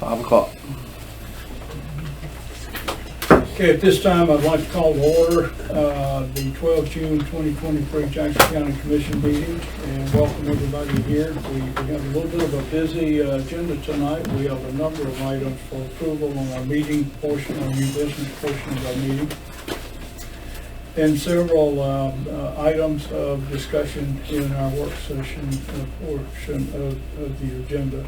5 o'clock. Okay, at this time, I'd like to call to order the 12 June 2023 Jackson County Commission meeting and welcome everybody here. We have a little bit of a busy agenda tonight. We have a number of items for approval on our meeting portion, our new business portion of our meeting, and several items of discussion in our work session portion of the agenda.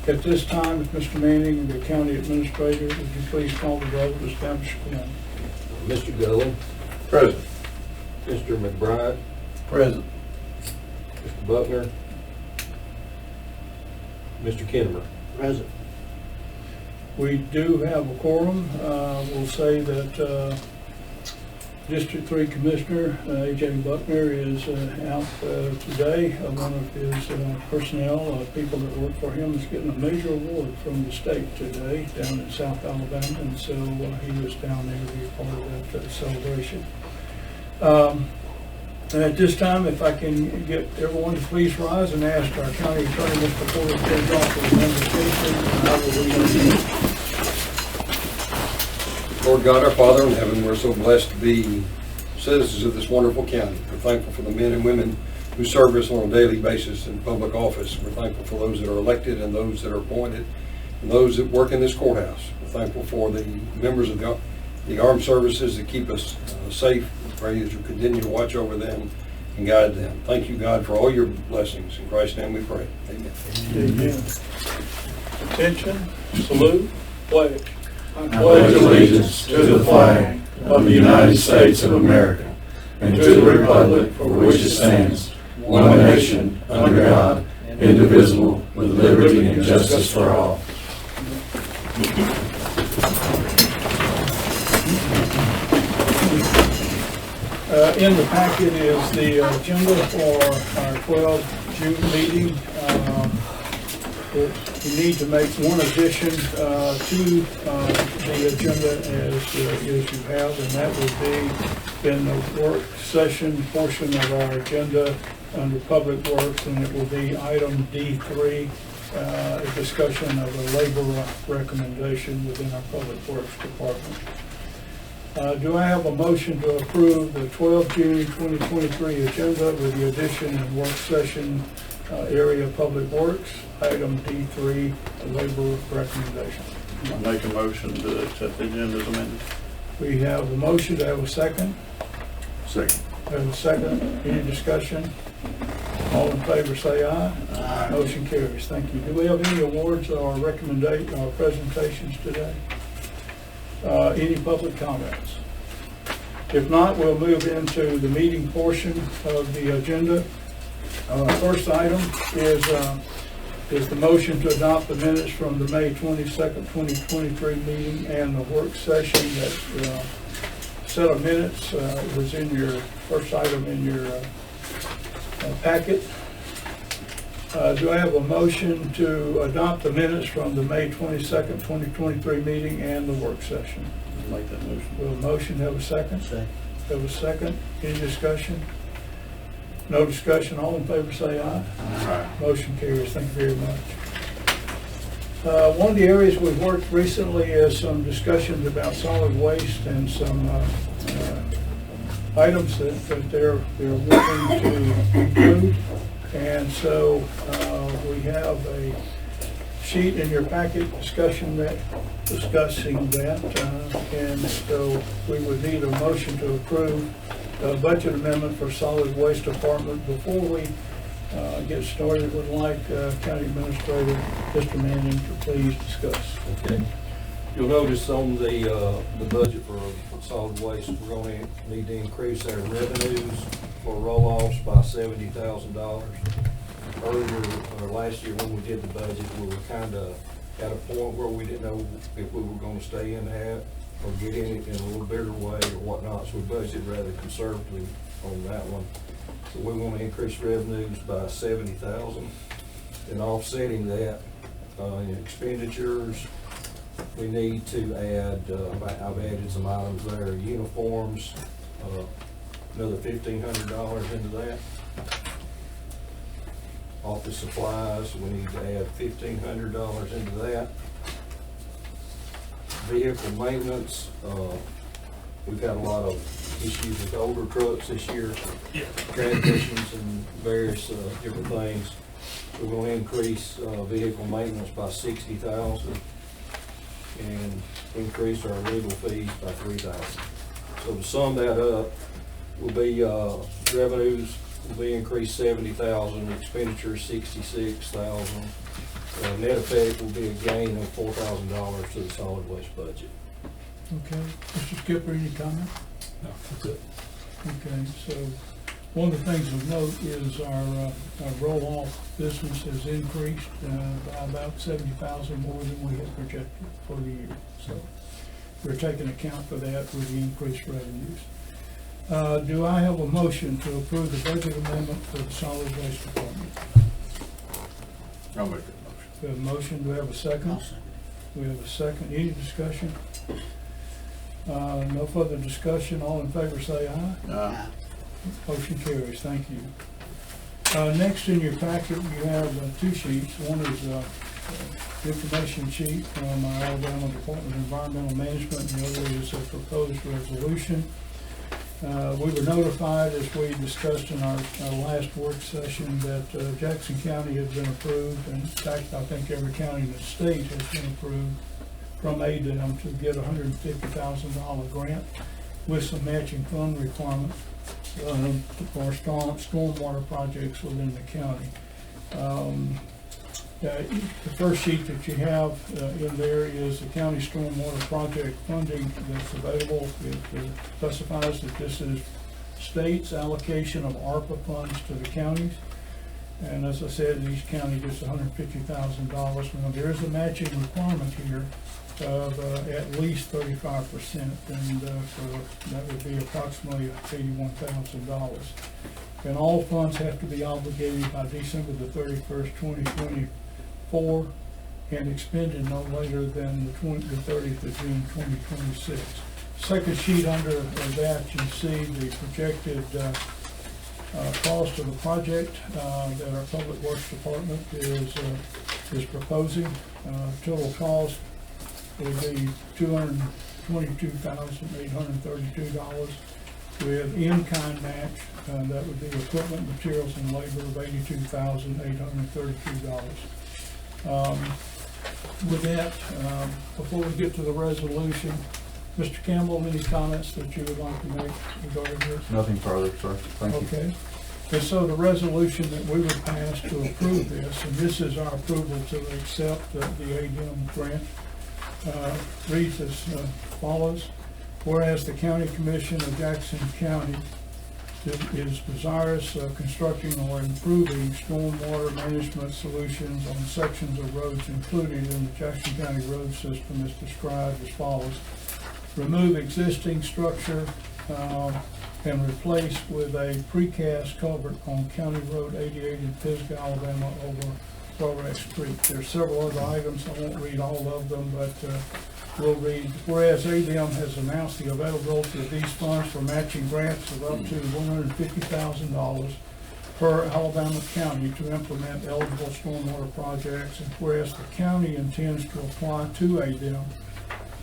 At this time, Mr. Manning, the County Administrator, would you please call the roll to establish quorum? Mr. Gullen. Present. Mr. McBride. Present. Mr. Buckner. Mr. Kinnemer. Present. We do have a quorum. We'll say that District 3 Commissioner A.J. Buckner is out today. One of his personnel, people that work for him, is getting a major award from the state today down in South Alabama, and so he was down there to be a part of that celebration. And at this time, if I can get everyone to please rise and ask our County Attorney, Mr. Porter, to take off for the invocation, and I will read it. Lord God, our Father in heaven, we're so blessed to be citizens of this wonderful county. We're thankful for the men and women who serve us on a daily basis in public office. We're thankful for those that are elected and those that are appointed and those that work in this courthouse. We're thankful for the members of the armed services that keep us safe. We pray that you continue to watch over them and guide them. Thank you, God, for all your blessings. In Christ's name we pray. Amen. Amen. Attention, salute, pledge. I pledge allegiance to the flag of the United States of America and to the republic for which it stands, one nation, under God, indivisible, with liberty and justice for all. In the packet is the agenda for our 12 June meeting. We need to make one addition to the agenda as you have, and that would be in the work session portion of our agenda under Public Works, and it will be item D3, a discussion of a labor recommendation within our Public Works Department. Do I have a motion to approve the 12 June 2023 agenda with the addition and work session area Public Works, item D3, labor recommendation? I make a motion to accept the agenda as amended. We have a motion. To have a second? Second. Have a second. Any discussion? All in favor say aye. Aye. Motion carries. Thank you. Do we have any awards or recommendation or presentations today? Any public comments? If not, we'll move into the meeting portion of the agenda. First item is the motion to adopt the minutes from the May 22nd, 2023 meeting and the work session. That set of minutes was in your first item in your packet. Do I have a motion to adopt the minutes from the May 22nd, 2023 meeting and the work session? I'll make that motion. Will the motion have a second? Second. Have a second? Any discussion? No discussion. All in favor say aye. Aye. Motion carries. Thank you very much. One of the areas we've worked recently is some discussions about solid waste and some items that they're looking to include. And so we have a sheet in your packet discussing that, and so we would need a motion to approve a budget amendment for solid waste department. Before we get started, would like County Administrator Mr. Manning to please discuss. Okay. You'll notice on the budget for solid waste, we're going to need to increase our revenues for roll-offs by $70,000. Earlier, or last year when we did the budget, we were kind of at a point where we didn't know if we were going to stay in that or get in it in a little bigger way or whatnot, so we budgeted rather conservatively on that one. So we want to increase revenues by $70,000, and offsetting that in expenditures, we need to add, I've added some items there, uniforms, another $1,500 into that. Office supplies, we need to add $1,500 into that. vehicle maintenance, we've had a lot of issues with older trucks this year, transmissions and various different things. We're going to increase vehicle maintenance by $60,000 and increase our legal fees by $3,000. So to sum that up, will be revenues will be increased $70,000, expenditures $66,000. Net effect will be a gain of $4,000 to the solid waste budget. Okay, Mr. Skipper, any comment? No, that's it. Okay, so one of the things of note is our roll-off business has increased by about $70,000 more than we had projected for the year. So we're taking account for that with the increased revenues. Do I have a motion to approve the budget amendment for the solid waste department? I'll make that motion. We have a motion, do we have a second? We have a second, any discussion? No further discussion, all in favor say aye. Motion carries, thank you. Next in your packet, you have two sheets. One is information sheet from our Alabama Department of Environmental Management, and the other is a proposed resolution. We were notified, as we discussed in our last work session, that Jackson County has been approved, and in fact, I think every county in the state has been approved from ADEM to get a $150,000 grant with some matching fund requirements for stormwater projects within the county. The first sheet that you have in there is the county stormwater project funding that's available. It specifies that this is state's allocation of ARPA funds to the counties. And as I said, each county gets $150,000. Now, there is a matching requirement here of at least 35%, and that would be approximately $81,000. And all funds have to be obligated by December the 31st, 2024, and expended no later than the 30th of June, 2026. Second sheet under that, you see the projected cost of the project that our Public Works Department is proposing. Total cost would be $222,832 with in-kind match. That would be equipment, materials, and labor of $82,832. With that, before we get to the resolution, Mr. Campbell, any comments that you would like to make regarding this? Nothing further, sir. Thank you. Okay. And so the resolution that we would pass to approve this, and this is our approval to accept the ADM grant, reads as follows. Whereas the County Commission of Jackson County is desirous of constructing or improving stormwater management solutions on sections of roads included in the Jackson County road system as described as follows. Remove existing structure and replace with a precast culvert on County Road 88 in Pisgah, Alabama over Laurel Creek. There are several other items. I won't read all of them, but we'll read. Whereas ADM has announced the availability of these funds for matching grants of up to $150,000 per Alabama county to implement eligible stormwater projects, and whereas the county intends to apply to ADM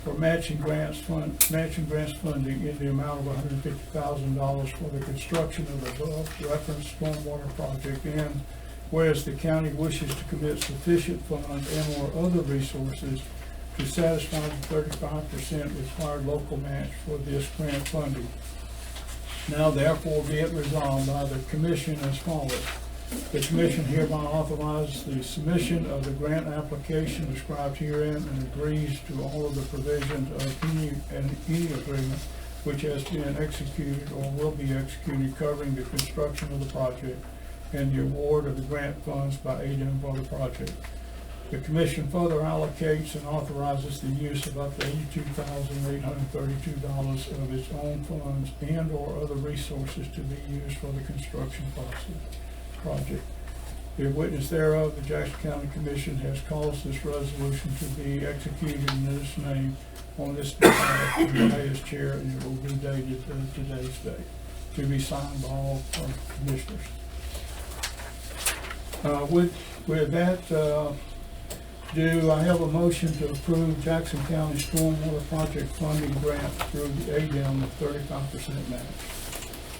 for matching grants funding in the amount of $150,000 for the construction of the above referenced stormwater project, and whereas the county wishes to commit sufficient funds and/or other resources to satisfy the 35% required local match for this grant funding. Now therefore be it resolved by the Commission as follows. The Commission hereby authorizes the submission of the grant application described herein and agrees to all of the provisions of any agreement which has been executed or will be executed covering the construction of the project and the award of the grant funds by ADM for the project. The Commission further allocates and authorizes the use of up to $82,832 of its own funds and or other resources to be used for the construction project. The witness thereof, the Jackson County Commission has caused this resolution to be executed in this name on this behalf by its chair, and it will be dated today's date to be signed by all commissioners. With that, Do I have a motion to approve Jackson County Stormwater Project Funding Grant through the ADM of 35% match?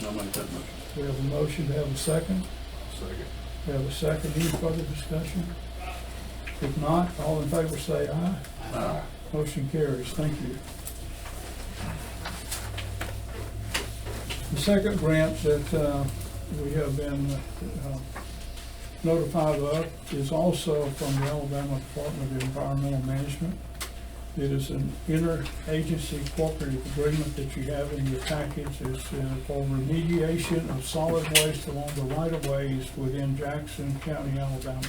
I'll make that motion. We have a motion, to have a second? Second. We have a second, any further discussion? If not, all in favor say aye. Aye. Motion carries, thank you. The second grant that we have been notified of is also from the Alabama Department of Environmental Management. It is an interagency cooperative agreement that you have in your package. It's for remediation of solid waste along the right-of-ways within Jackson County, Alabama.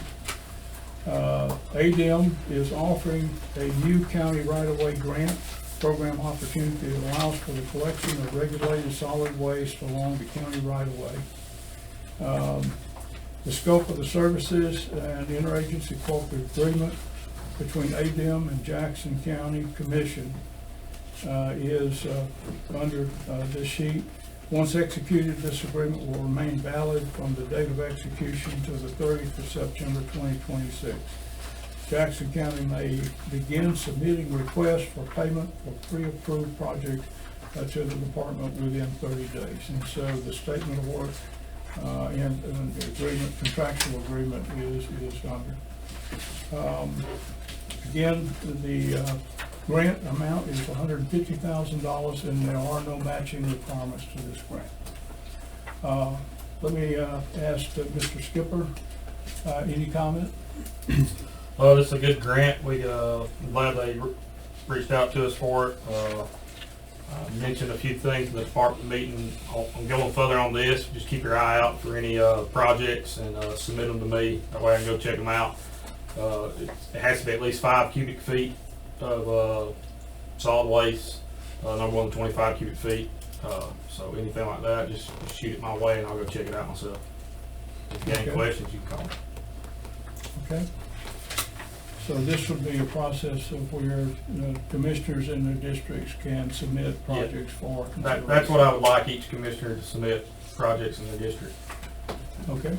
ADM is offering a new county right-of-way grant program opportunity that allows for the collection of regulated solid waste along the county right-of-way. The scope of the services and interagency cooperative agreement between ADM and Jackson County Commission is under this sheet. Once executed, this agreement will remain valid from the date of execution to the 30th of September 2026. Jackson County may begin submitting requests for payment for pre-approved projects to the department within 30 days. And so the statement of work and the agreement, contractual agreement is under. Again, the grant amount is $150,000 and there are no matching requirements to this grant. Let me ask Mr. Skipper, any comment? Well, this is a good grant. I'm glad they reached out to us for it. I mentioned a few things in the department meeting. I'm going further on this. Just keep your eye out for any projects and submit them to me. That way I can go check them out. It has to be at least 5 cubic feet of solid waste, no more than 25 cubic feet. So anything like that, just shoot it my way and I'll go check it out myself. If you got any questions, you can call me. Okay. So this would be a process of where commissioners in their districts can submit projects for consideration. That's what I would like each commissioner to submit projects in their district. Okay.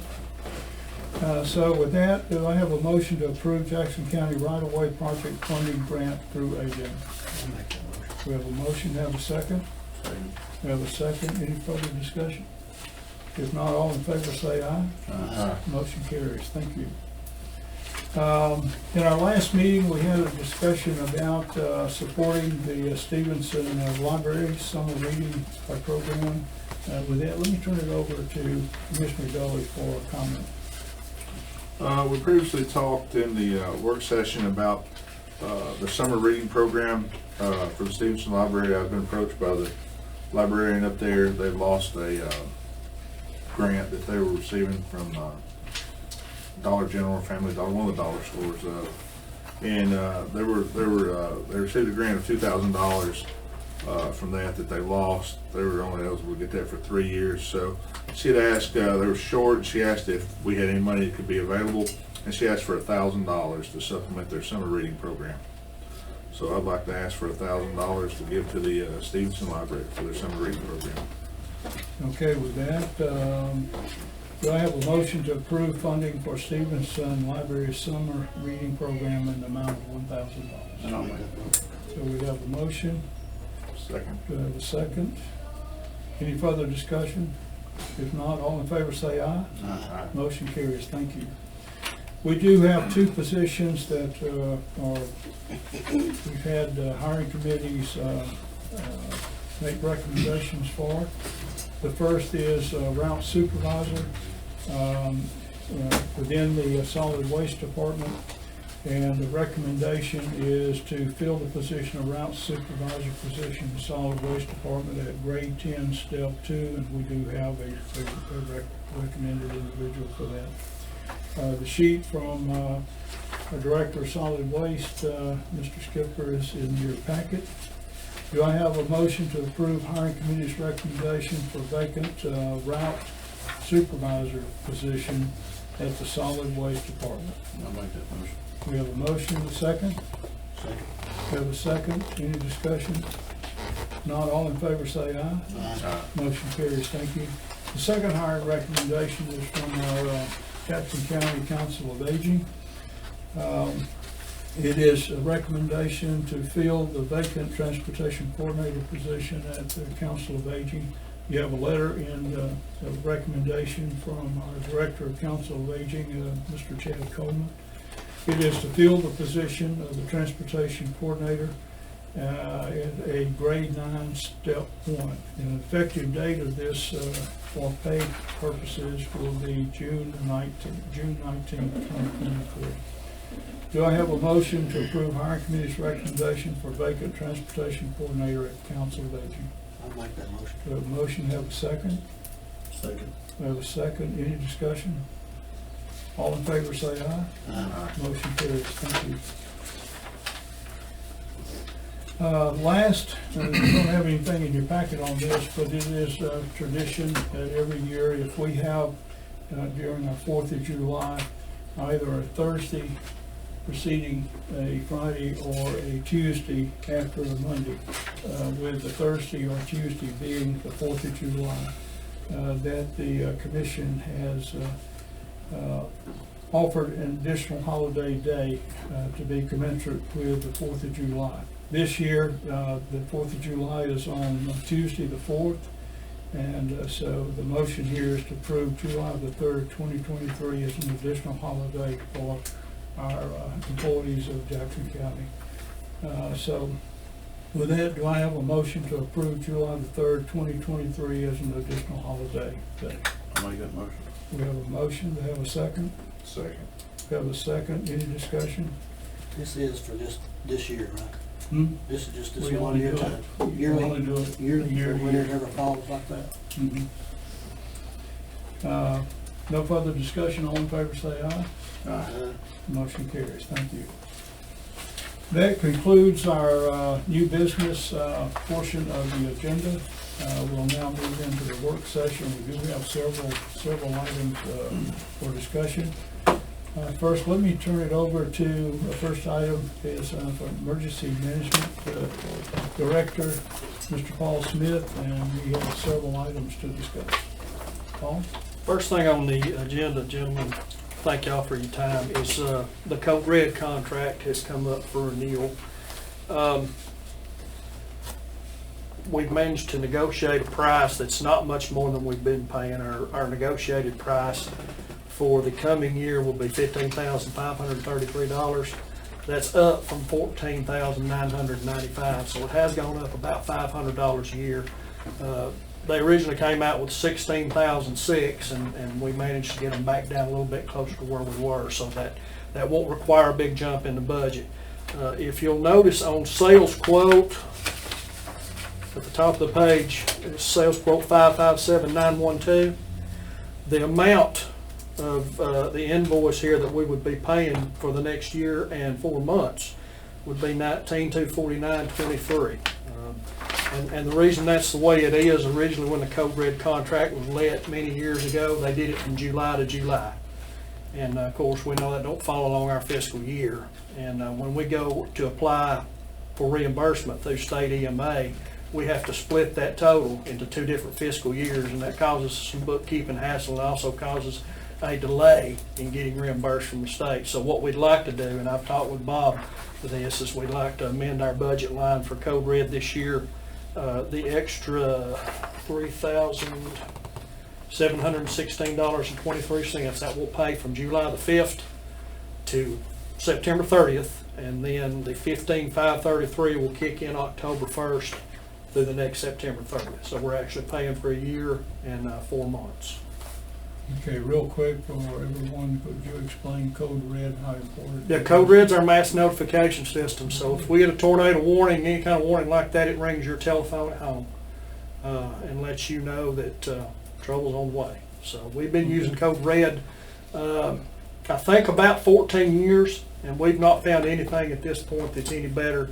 So with that, do I have a motion to approve Jackson County right-of-way project funding grant through ADM? I'll make that motion. We have a motion, have a second? Second. We have a second, any further discussion? If not, all in favor say aye. Aye. Motion carries, thank you. In our last meeting, we had a discussion about supporting the Stevenson Library Summer Reading Program. With that, let me turn it over to Commissioner Dolly for a comment. We previously talked in the work session about the summer reading program for the Stevenson Library. I've been approached by the librarian up there. They lost a grant that they were receiving from Dollar General, Family Dollar, one of the dollar stores, and they received a grant of $2,000 from that they lost. They were only eligible to get that for 3 years. So she had asked, they were short. She asked if we had any money that could be available, and she asked for $1,000 to supplement their summer reading program. So I'd like to ask for $1,000 to give to the Stevenson Library for their summer reading program. Okay, with that, do I have a motion to approve funding for Stevenson Library Summer Reading Program in the amount of $1,000? And I'll make that motion. So we have a motion. Second. Do I have a second? Any further discussion? If not, all in favor say aye. Aye. Motion carries. Thank you. We do have 2 positions that we've had hiring committees make recommendations for. The first is route supervisor within the solid waste department. And the recommendation is to fill the position of route supervisor position in the solid waste department at grade 10, step 2, and we do have a recommended individual for that. The sheet from our Director of Solid Waste, Mr. Skipper, is in your packet. Do I have a motion to approve hiring committee's recommendation for vacant route supervisor position at the solid waste department? I'll make that motion. We have a motion, a second. Second. We have a second. Any discussion? Not all in favor say aye. Aye. Motion carries. Thank you. The second hiring recommendation is from our Jackson County Council of Aging. It is a recommendation to fill the vacant transportation coordinator position at the Council of Aging. You have a letter in a recommendation from our Director of Council of Aging, Mr. Chad Coleman. It is to fill the position of the transportation coordinator at a grade 9, step 1. And the effective date of this for pay purposes will be June 19, 2023. Do I have a motion to approve hiring committee's recommendation for vacant transportation coordinator at Council of Aging? I'll make that motion. Do I have a motion, have a second? Second. Do I have a second? Any discussion? All in favor say aye. Aye. Motion carries. Thank you. Last, you don't have anything in your packet on this, but it is tradition that every year if we have during our 4th of July, either a Thursday preceding a Friday or a Tuesday after a Monday, with the Thursday or Tuesday being the 4th of July, that the commission has offered an additional holiday day to be commensurate with the 4th of July. This year, the 4th of July is on Tuesday the 4th, and so the motion here is to approve July the 3rd, 2023 as an additional holiday for our employees of Jackson County. So with that, do I have a motion to approve July the 3rd, 2023 as an additional holiday day? I'll make that motion. We have a motion, to have a second? Second. We have a second, any discussion? This is for this year, right? This is just this We one only year do time. it- we only do it Yearly, year to when it year. ever falls like that. No further discussion, all in favor say aye. Aye. Motion carries, thank you. That concludes our new business portion of the agenda. We'll now move into the work session. We do have several items for discussion. First, let me turn it over to, the first item is for Emergency Management Director, Mr. Paul Smith, and we have several items to discuss. Paul? First thing on the agenda, gentlemen, thank y'all for your time, is the Code Red contract has come up for renewal. We've managed to negotiate a price that's not much more than we've been paying. Our negotiated price for the coming year will be $15,533. That's up from $14,995, so it has gone up about $500 a year. They originally came out with $16,006, and we managed to get them back down a little bit closer to where we were, so that won't require a big jump in the budget. If you'll notice on sales quote, at the top of the page, it's sales quote 557912. The amount of the invoice here that we would be paying for the next year and 4 months would be $19,249.23. And the reason that's the way it is, originally when the Code Red contract was let many years ago, they did it from July to July. And of course, we know that don't fall along our fiscal year. And when we go to apply for reimbursement through state EMA, we have to split that total into 2 different fiscal years, and that causes some bookkeeping hassle and also causes a delay in getting reimbursed from the state. So what we'd like to do, and I've talked with Bob for this, is we'd like to amend our budget line for Code Red this year. The extra $3,716.23 that we'll pay from July the 5th to September 30th, and then the $15,533 will kick in October 1st through the next September 30th. So we're actually paying for a year and 4 months. Okay, real quick for everyone, could you explain Code Red, how important? Yeah, Code Red's our mass notification system, so if we get a tornado warning, any kind of warning like that, it rings your telephone at home and lets you know that trouble's on the way. So we've been using Code Red, I think about 14 years, and we've not found anything at this point that's any better.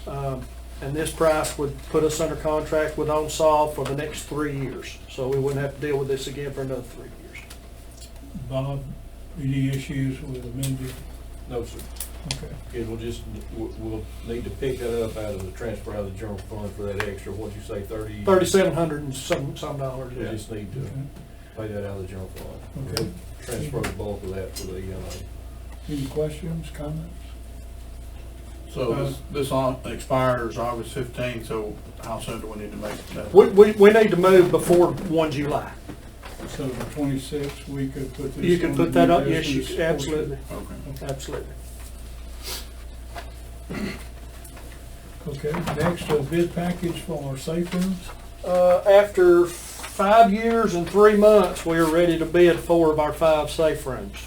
And this price would put us under contract with OnSolve for the next 3 years, so we wouldn't have to deal with this again for another 3 years. Bob, any issues with amending? No, sir. Okay. It'll just, we'll need to pick that up out of the transfer out of the general fund for that extra, what'd you say, 30? $3,700 and some dollars. We just need to pay that out of the general fund. Okay. Transfer the bulk of that for the EMA. Any questions, comments? So This expires August 15th, so how soon do we need to make that? We need to move before 1 July. So the 26th, we could put this. You can on put the that new up, yes, you business could, absolutely, Okay. absolutely. Okay, next, bid package for our safe rooms. After 5 years and 3 months, we are ready to bid 4 of our 5 safe rooms.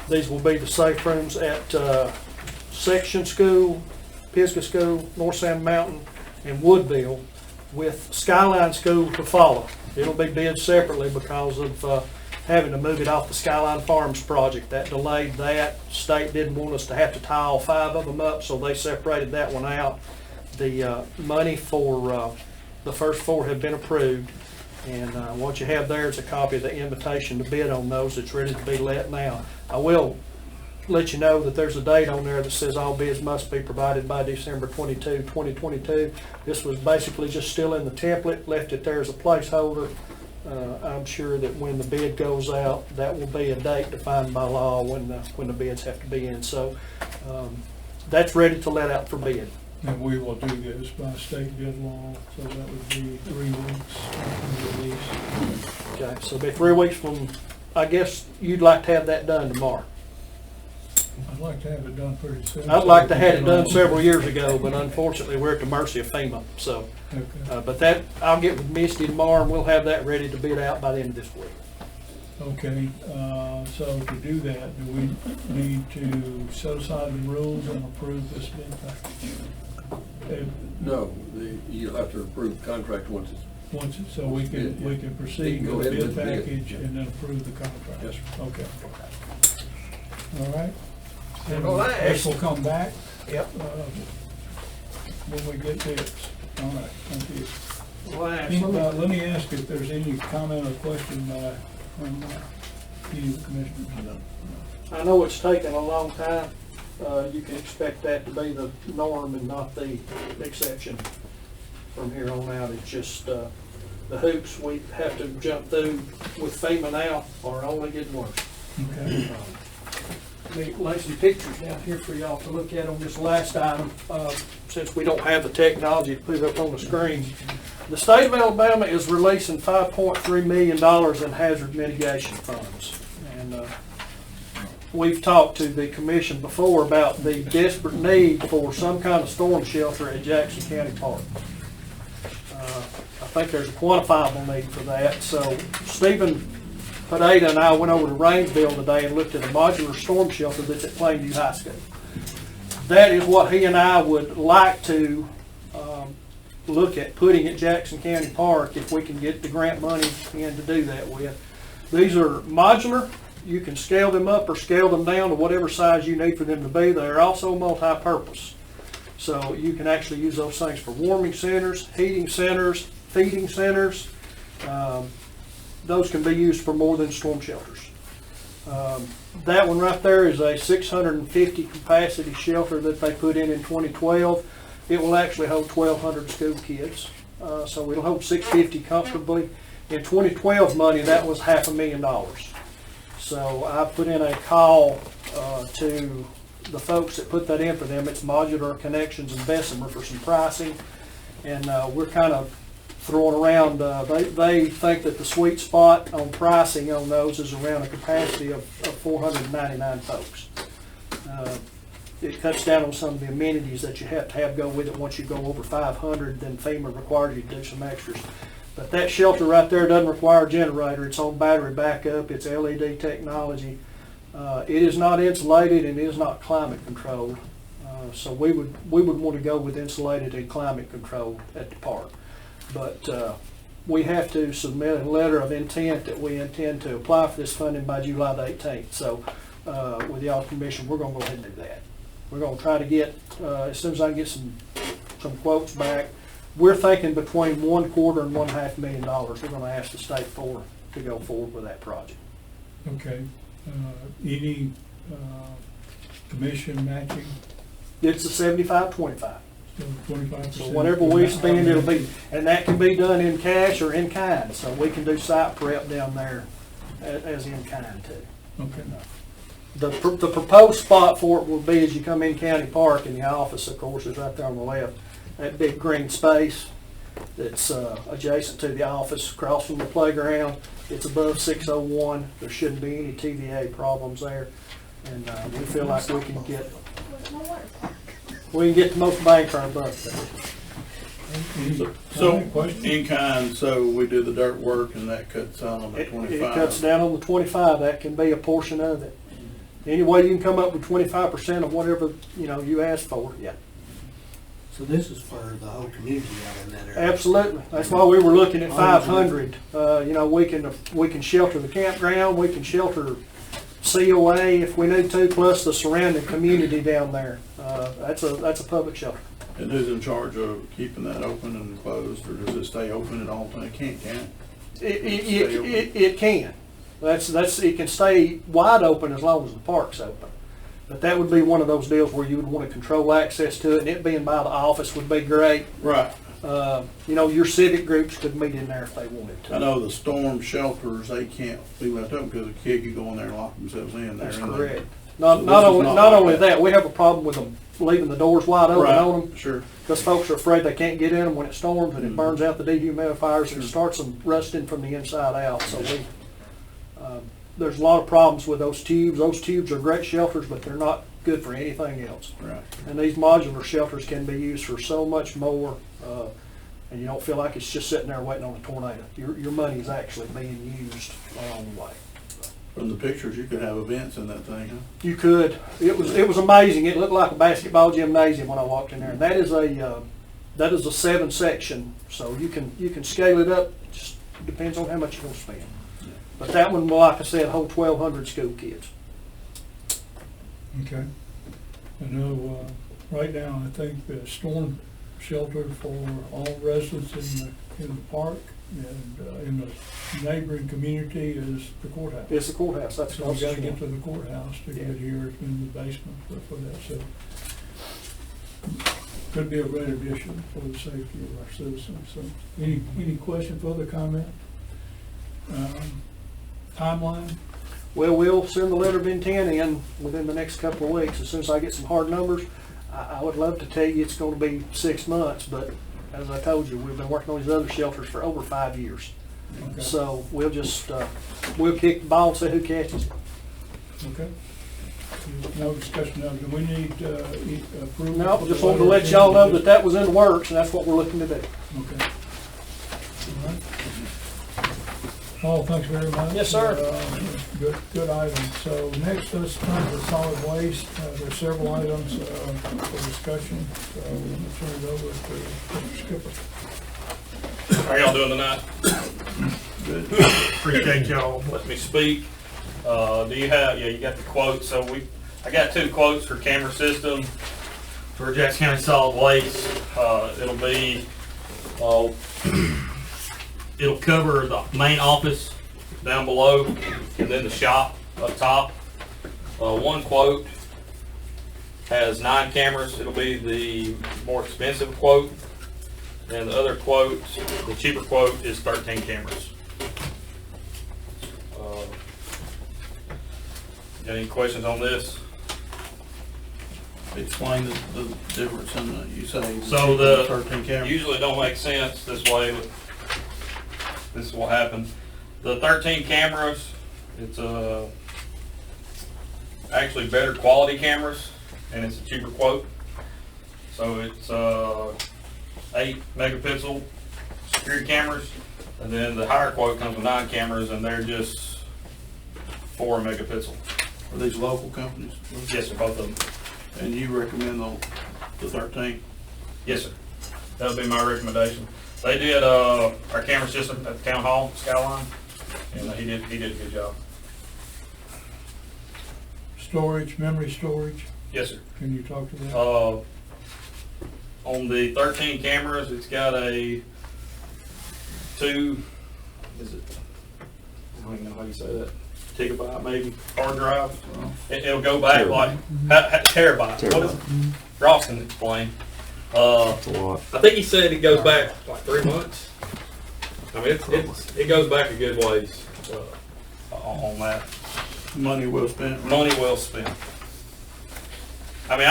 These will be the safe rooms at Section School, Pisgah School, North Sand Mountain, and Woodville, with Skyline School to follow. It'll be bid separately because of having to move it off the Skyline Farms project. That delayed that. State didn't want us to have to tie all 5 of them up, so they separated that one out. The money for the first 4 have been approved, and what you have there is a copy of the invitation to bid on those. It's ready to be let now. I will let you know that there's a date on there that says all bids must be provided by December 22, 2022. This was basically just still in the template, left it there as a placeholder. I'm sure that when the bid goes out, that will be a date defined by law when the bids have to be in. So that's ready to let out for bid. And we will do this by state bid law, so that would be 3 weeks after release. Okay, so it'll be 3 weeks from, I guess you'd like to have that done tomorrow. I'd like to have it done pretty soon. I'd like to have it done several years ago, but unfortunately, we're at the mercy of FEMA. So, Okay. but that, I'll get with Misty tomorrow, and we'll have that ready to bid out by the end of this week. Okay, so to do that, do we need to set aside the rules and approve this bid package? No, you'll have to approve the contract once it's. Once, so we can proceed Go with the ahead bid with the bid. package and then approve the contract? Yes, sir. Okay. All right. And Well, this will come back Yep. when we get bids. All right, thank you. Well, Let me ask if there's any comment or question from any of the commissioners. I know it's taken a long time. You can expect that to be the norm and not the exception from here on out. It's just the hoops we have to jump through with FEMA now are only getting worse. Okay. Let me lay some pictures down here for y'all to look at on this last item, since we don't have the technology to put it up on the screen. The state of Alabama is releasing $5.3 million in hazard mitigation funds. And we've talked to the commission before about the desperate need for some kind of storm shelter at Jackson County Park. I think there's a quantifiable need for that. So Stephen Padeta and I went over to Rainsville today and looked at a modular storm shelter that's at Plainview High School. That is what he and I would like to look at putting at Jackson County Park if we can get the grant money in to do that with. These are modular. You can scale them up or scale them down to whatever size you need for them to be. They're also multi-purpose. So you can actually use those things for warming centers, heating centers, feeding centers. Those can be used for more than storm shelters. That one right there is a 650 capacity shelter that they put in 2012. It will actually hold 1,200 school kids. So it'll hold 650 comfortably. In 2012 money, that was $500,000. So I put in a call to the folks that put that in for them. It's Modular Connections and Bessemer for some pricing. And we're kind of throwing around, they think that the sweet spot on pricing on those is around a capacity of 499 folks. It cuts down on some of the amenities that you have to have go with it. Once you go over 500, then FEMA requires you to do some extras. But that shelter right there doesn't require a generator. It's on battery backup. It's LED technology. It is not insulated and it is not climate controlled. So we would want to go with insulated and climate controlled at the park. But we have to submit a letter of intent that we intend to apply for this funding by July the 18th. So with y'all's permission, we're going to go ahead and do that. We're going to try to get, as soon as I can get some quotes back, we're thinking between $250,000 and $1.5 million. We're going to ask the state for to go forward with that project. Okay. Any commission matching? It's a 75-25. 25%. So whatever we spend, it'll be, and that can be done in cash or in kind. So we can do site prep down there as in kind too. Okay. The proposed spot for it will be as you come in County Park, and the office, of course, is right there on the left. That big green space that's adjacent to the office, across from the playground. It's above 601. There shouldn't be any TVA problems there. And we feel like we can get the most bang for our buck there. So, in kind, so we do the dirt work and that cuts down on the 25. It cuts down on the 25. That can be a portion of it. Any way you can come up with 25% of whatever, you ask for, yeah. So this is for the whole community out in that area? Absolutely. That's why we were looking at 500. We can shelter the campground, we can shelter COA if we need to, plus the surrounding community down there. That's a public shelter. And who's in charge of keeping that open and closed, or does it stay open at all times? It can't. It can. It can stay wide open as long as the park's open. But that would be one of those deals where you would want to control access to it, and it being by the office would be great. Right. Your civic groups could meet in there if they wanted to. I know the storm shelters, they can't be left open because a kid could go in there and lock themselves in there. That's and correct. So Not this is not like only that, we have a problem with them leaving the doors wide open Right, on them. sure. Because folks are afraid they can't get in them when it storms, and it burns out the dehumidifiers and starts them rusting from the inside out. So there's a lot of problems with those tubes. Those tubes are great shelters, but they're not good for anything else. Right. And these modular shelters can be used for so much more, and you don't feel like it's just sitting there waiting on a tornado. Your money is actually being used along the way. From the pictures, you could have events in that thing, huh? You could. It was amazing. It looked like a basketball gymnasium when I walked in there. And that is a 7-section, so you can scale it up. Just depends on how much you want to spend. But that one, like I said, hold 1,200 school kids. Okay. I know, right now, I think the storm shelter for all residents in the park and in the neighboring community is the courthouse. It's the courthouse. That's So we gotta get to the courthouse to get here. It's in the basement for that, so. Could be a great addition for the safety of our citizens, so. Any question, further comment? Timeline? Well, we'll send the letter of intent in within the next couple of weeks. As soon as I get some hard numbers, I would love to tell you it's going to be 6 months, but as I told you, we've been working on these other shelters for over 5 years. Okay. So we'll just, we'll kick the ball and see who catches it. Okay. No discussion of it. Do we need approval? No, for just the wanted to letter let y'all know of that was in the works, and that's what we're looking to do. Okay. All right. Oh, thanks very much. Yes, sir. Good item. So next, let's turn to solid waste. There's several items for discussion. So I'm going to turn it over to Mr. Skipper. How y'all doing tonight? Good. Appreciate y'all letting me speak. Do you have, you got the quotes. So I got 2 quotes for camera system for Jackson County Solid Waste. It'll be, it'll cover the main office down below and then the shop up top. One quote has 9 cameras. It'll be the more expensive quote. And the other quote, the cheaper quote, is 13 cameras. Got any questions on this? Explain the difference in the, you say. So the 13 cameras. usually don't make sense this way, but this is what happened. The 13 cameras, it's actually better quality cameras, and it's a cheaper quote. So it's 8 megapixel security cameras, and then the higher quote comes with 9 cameras, and they're just 4 megapixel. Are these local companies? Yes, sir, both of them. And you recommend the 13? Yes, sir. That would be my recommendation. They did our camera system at the town hall, Skyline, and he did a good job. Storage, memory storage. Yes, sir. Can you talk to that? On the 13 cameras, it's got a 2, is it, I don't even know how you say that, gigabyte maybe, hard drive. It'll go back like, terabyte. What is it? Ross can explain. I think he said it goes back like 3 months. I mean, it goes back a good ways on that. Money well spent. Money well spent. I mean,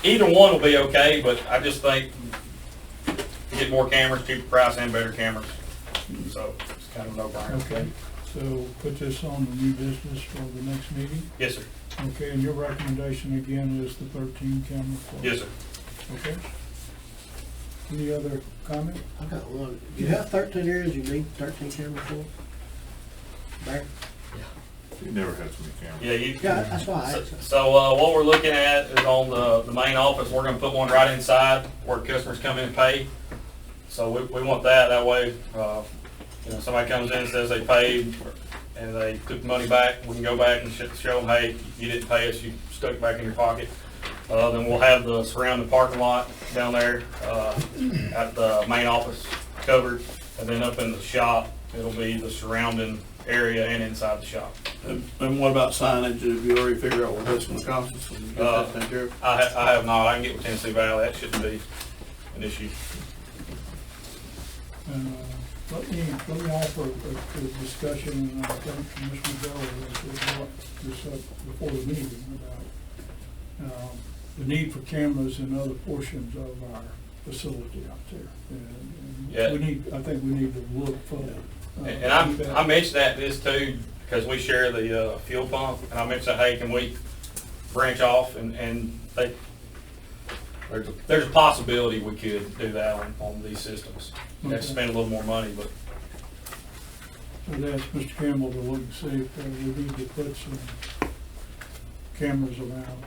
either one will be okay, but I just think get more cameras, cheaper price and better cameras. So it's kind of a no-brainer. Okay, so put this on the new business for the next meeting. Yes, sir. Okay, and your recommendation again is the 13 camera for? Yes, sir. Okay. Any other comment? I've got one. You have 13 areas you need 13 cameras for? There? You never had so many cameras. Yeah, you. Yeah, that's why I asked. So what we're looking at is on the main office, we're gonna put one right inside where customers come in and pay. So we want that way, you know, somebody comes in and says they paid and they took the money back, we can go back and show them, hey, you didn't pay us, you stuck it back in your pocket. Then we'll have the surrounding parking lot down there, at the main office covered, and then up in the shop, it'll be the surrounding area and inside the shop. And what about signage? Have you already figured out what that's gonna cost us? When you get that taken care of? I have not, I can get with Tennessee Valley, that shouldn't be an issue. Let me offer a discussion, and I think Commissioner Bell has brought this up before the meeting about the need for cameras in other portions of our facility out there. And Yeah. I think we need to look forward. And I mentioned this too, because we share the fuel pump, and I mentioned, hey, can we branch off, and there's a possibility we could do that on these systems. You have to spend a little more money, but. I'd ask Mr. Campbell to look and see if we need to put some cameras around,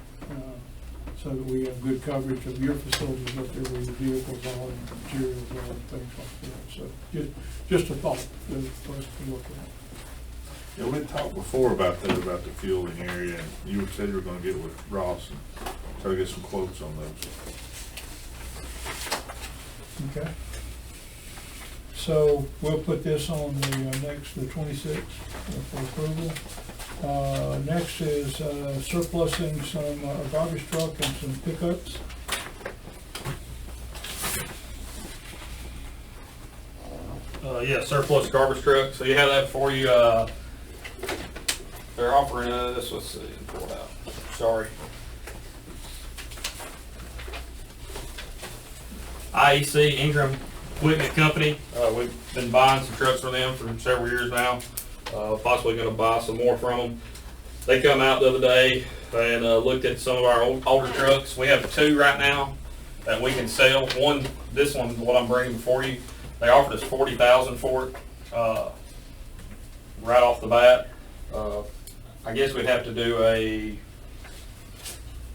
so that we have good coverage of your facilities up there with your vehicles on and materials on and things like that. So just a thought for us to look at. Yeah, we talked before about that, about the fueling area, and you said you were gonna get with Ross and try to get some quotes on those. Okay. So we'll put this on the the 26th for approval. Next is surplusing some garbage truck and some pickups. Yeah, surplus garbage truck, so you have that for you, they're offering us, let's see, pull it out, sorry. IEC, Ingram Equipment Company, we've been buying some trucks from them for several years now, possibly gonna buy some more from them. They come out the other day and looked at some of our older trucks. We have two right now that we can sell. This one, what I'm bringing before you, they offered us $40,000 for it, right off the bat. I guess we'd have to do a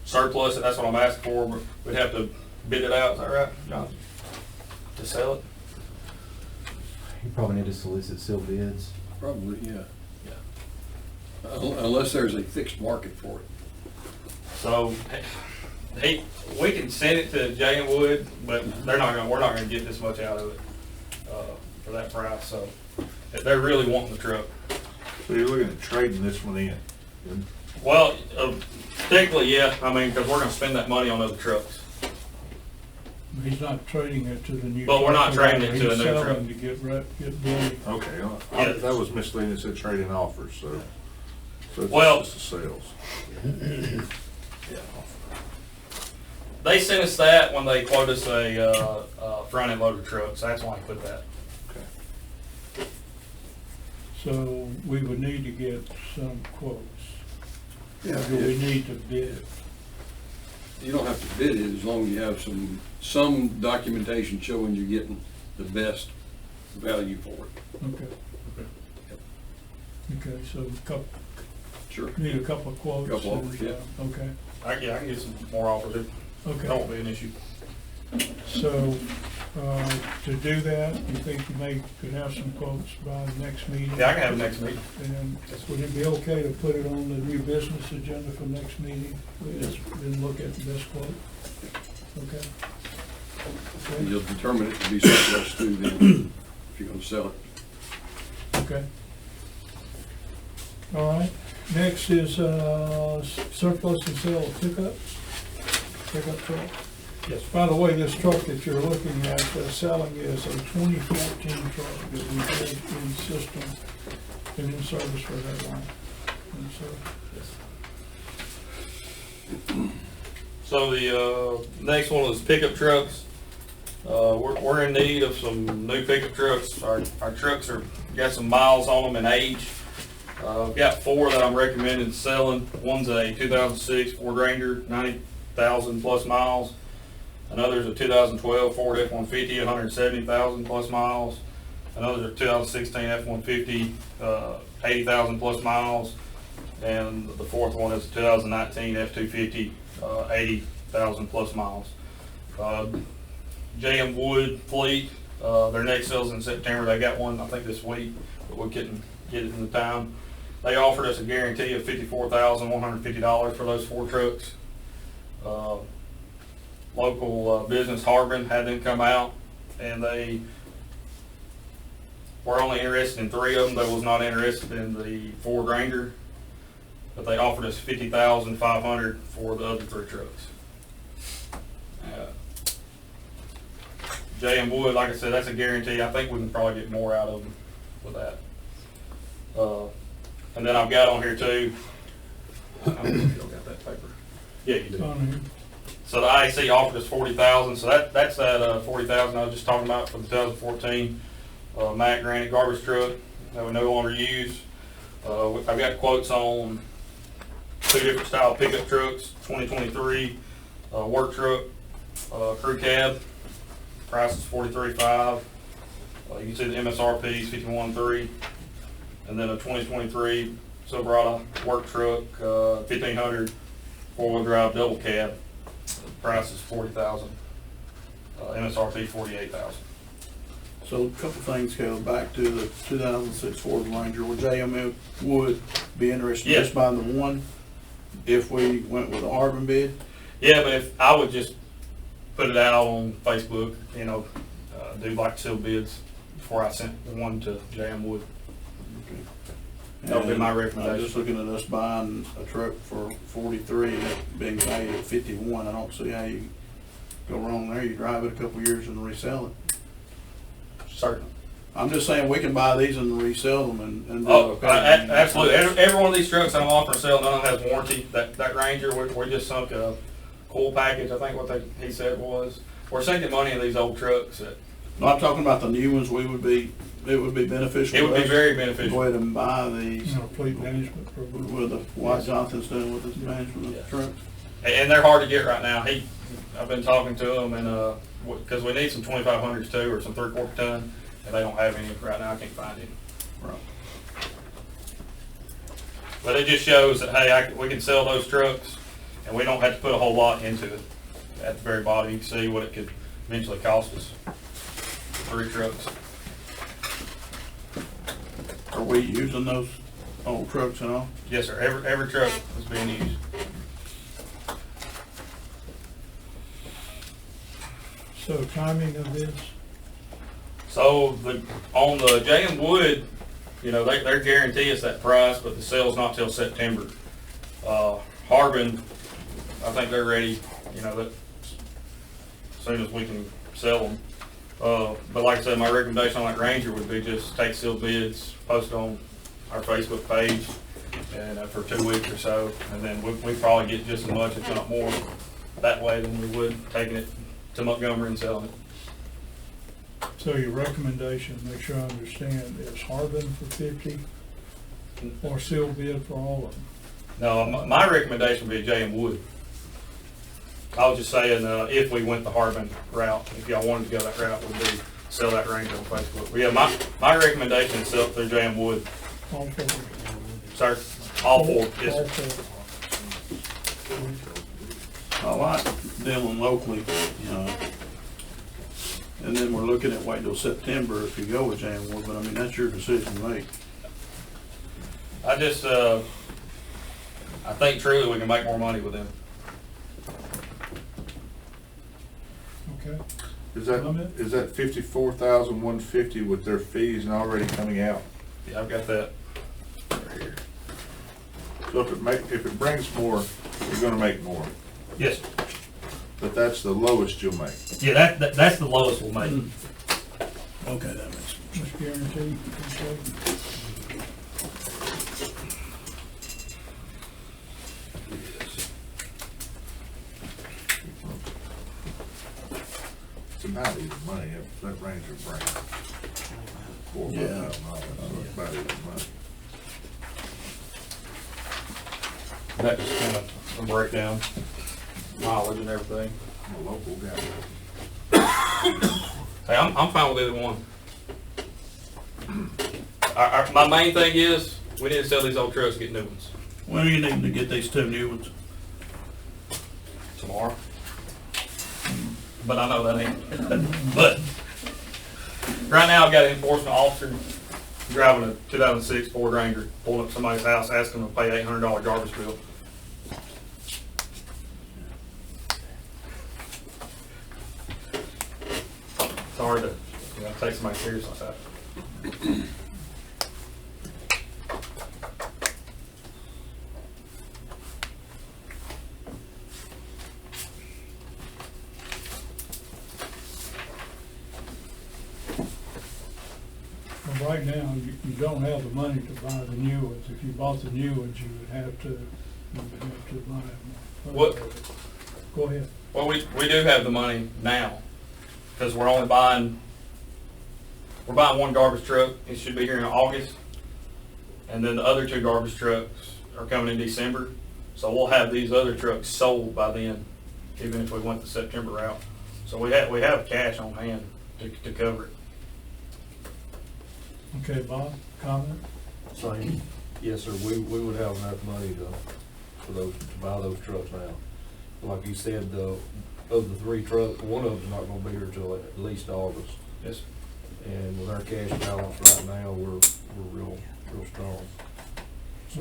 surplus, and that's what I'm asking for, but we'd have to bid it out, is that right, John? To sell it? You probably need to solicit sealed bids. Probably, yeah. Unless there's a fixed market for it. So, we can send it to J and Wood, but we're not gonna get this much out of it, for that price, so they're really wanting the truck. So you're looking at trading this one in? Well, technically, yeah, I mean, because we're gonna spend that money on other trucks. He's not trading it to the new. But we're not truck trading it to a new provider. truck. He's selling to get ready. Okay, Yeah. that was misleading, it said trading offers, so it's Well- just the sales. They sent us that when they quoted us a front-end loader truck, so that's why I put that. Okay. So we would need to get some quotes. Yeah, Do we need to bid? You don't have to bid it as long as you have some documentation showing you're getting the best value for it. Okay. Okay, so Sure. need a couple of quotes. Couple offers, and, yeah. Okay, I can get some more offers, it okay. won't be an issue. So, to do that, you think you could have some quotes by the next meeting? Yeah, I can have it next meeting. And would it be okay to put it on the new business agenda for next meeting? Then look at the best quote? Okay. And you'll determine it to be surplus too then, if you're gonna sell it. Okay. All right, next is surplus and sale of pickup truck. Yes. By the way, this truck that you're looking at selling is a 2014 truck that we had in system and in service for that line. So the next one is pickup trucks. We're in need of some new pickup trucks. Our trucks got some miles on them and age. I've got 4 that I'm recommending selling. One's a 2006 Ford Ranger, 90,000 plus miles. Another's a 2012 Ford F-150, 170,000 plus miles. Another's a 2016 F-150, 80,000 plus miles. And the 4th one is a 2019 F-250, 80,000 plus miles. JM Wood fleet, their next sale's in September. They got one, I think, this week, but we couldn't get it in the time. They offered us a guarantee of $54,150 for those 4 trucks. Local business Harbin had them come out, and they were only interested in 3 of them. They was not interested in the Ford Ranger, but they offered us $50,500 for the other 3 trucks. J.M. Wood, like I said, that's a guarantee. I think we can probably get more out of them with that. And then I've got on here too, I don't know if y'all got that paper. Yeah, you do. So the IAC offered us $40,000, so that's that $40,000 I was just talking about for the 2014 Mack Granite garbage truck that we no longer use. I've got quotes on 2 different style pickup trucks, 2023 work truck, crew cab. Price is $43,500. You can see the MSRP is $51,300, and then a 2023 Silverado work truck, 1,500 4-wheel drive double cab. The price is $40,000. MSRP $48,000. So a couple things go back to the 2006 Ford Ranger. Would JM Wood be interested in just buying the one if we went with a Harbin bid? Yeah, but if I would just put it out on Facebook, you know, do like sealed bids before I sent one to JM Wood. Okay. That would be my I'm recommendation. just looking at us buying a truck for 43 and it being paid at 51. I don't see how you go wrong there. You drive it a couple years and resell it. Certainly. I'm just saying we can buy these and resell them and Absolutely. Every one of these trucks that I'm offering to sell, none of them has warranty. That Ranger, we just sunk a cool package, I think what he said was. We're sinking money in these old trucks. No, I'm talking about the new ones. It would be beneficial. It would to be us very to beneficial. go ahead and buy these. Fleet management program. With what Jonathan's doing with his management of the trucks. And they're hard to get right now. I've been talking to him, and because we need some 2500s too, or some 3/4 ton, and they don't have any right now. I can't find any. Right. But it just shows that, hey, we can sell those trucks, and we don't have to put a whole lot into it. At the very bottom, you can see what it could eventually cost us. 3 trucks. Are we using those old trucks and all? Yes, sir. Every truck is being used. So timing of this? So on the J.M. Wood, you know, they guarantee us that price, but the sale's not till September. Harbin, I think they're ready, you know, that as soon as we can sell them. But like I said, my recommendation on that Ranger would be just take sealed bids, post on our Facebook page, and for 2 weeks or so, and then we probably get just as much, if not more, that way than we would taking it to Montgomery and selling it. So your recommendation, make sure I understand, is Harbin for 50 or sealed bid for all of them? No, my recommendation would be J.M. Wood. I was just saying, if we went the Harbin route, if y'all wanted to go that route, would be sell that Ranger on Facebook. But yeah, my recommendation is sell through J.M. Wood. All 4? Sir, all 4, yes, All sir. 4. I like dealing locally, you know. And then we're looking at waiting till September if you go with Jan Wood, but I mean, that's your decision to make. I just, I think truly we can make more money with them. Okay. Is that $54,150 with their fees and already coming out? Yeah, I've got that right here. So if it brings more, you're gonna make more, Yes, sir. but that's the lowest you'll make. Yeah, that's the lowest we'll make. Okay, that makes sense. Just guarantee. Okay. about even money if that Ranger brings $4,000 or Yeah. $5,000, so it's about even money. That just kind of a breakdown, mileage and everything. I'm a local guy. Hey, I'm fine with either one. My main thing is, we need to sell these old trucks and get new ones When are you needing to get these two new ones? tomorrow. But I know that ain't, but right now I've got an enforcement officer driving a 2006 Ford Ranger, pulling up somebody's house, asking them to pay $800 garbage bill. It's hard to, take somebody serious like that. Well, right now, you don't have the money to buy the new ones. If you bought the new ones, you would have to buy them. What? Go ahead. Well, we do have the money now, because we're only buying one garbage truck. It should be here in August. And then the other two garbage trucks are coming in December. So we'll have these other trucks sold by then, even if we went the September route. So we have cash on hand to cover it. Okay, Bob, comment? Same. Yes, sir, we would have enough money to buy those trucks now. Like you said, of the three trucks, one of them's not gonna be here till at least August. Yes. And with our cash balance right now, we're real strong. So,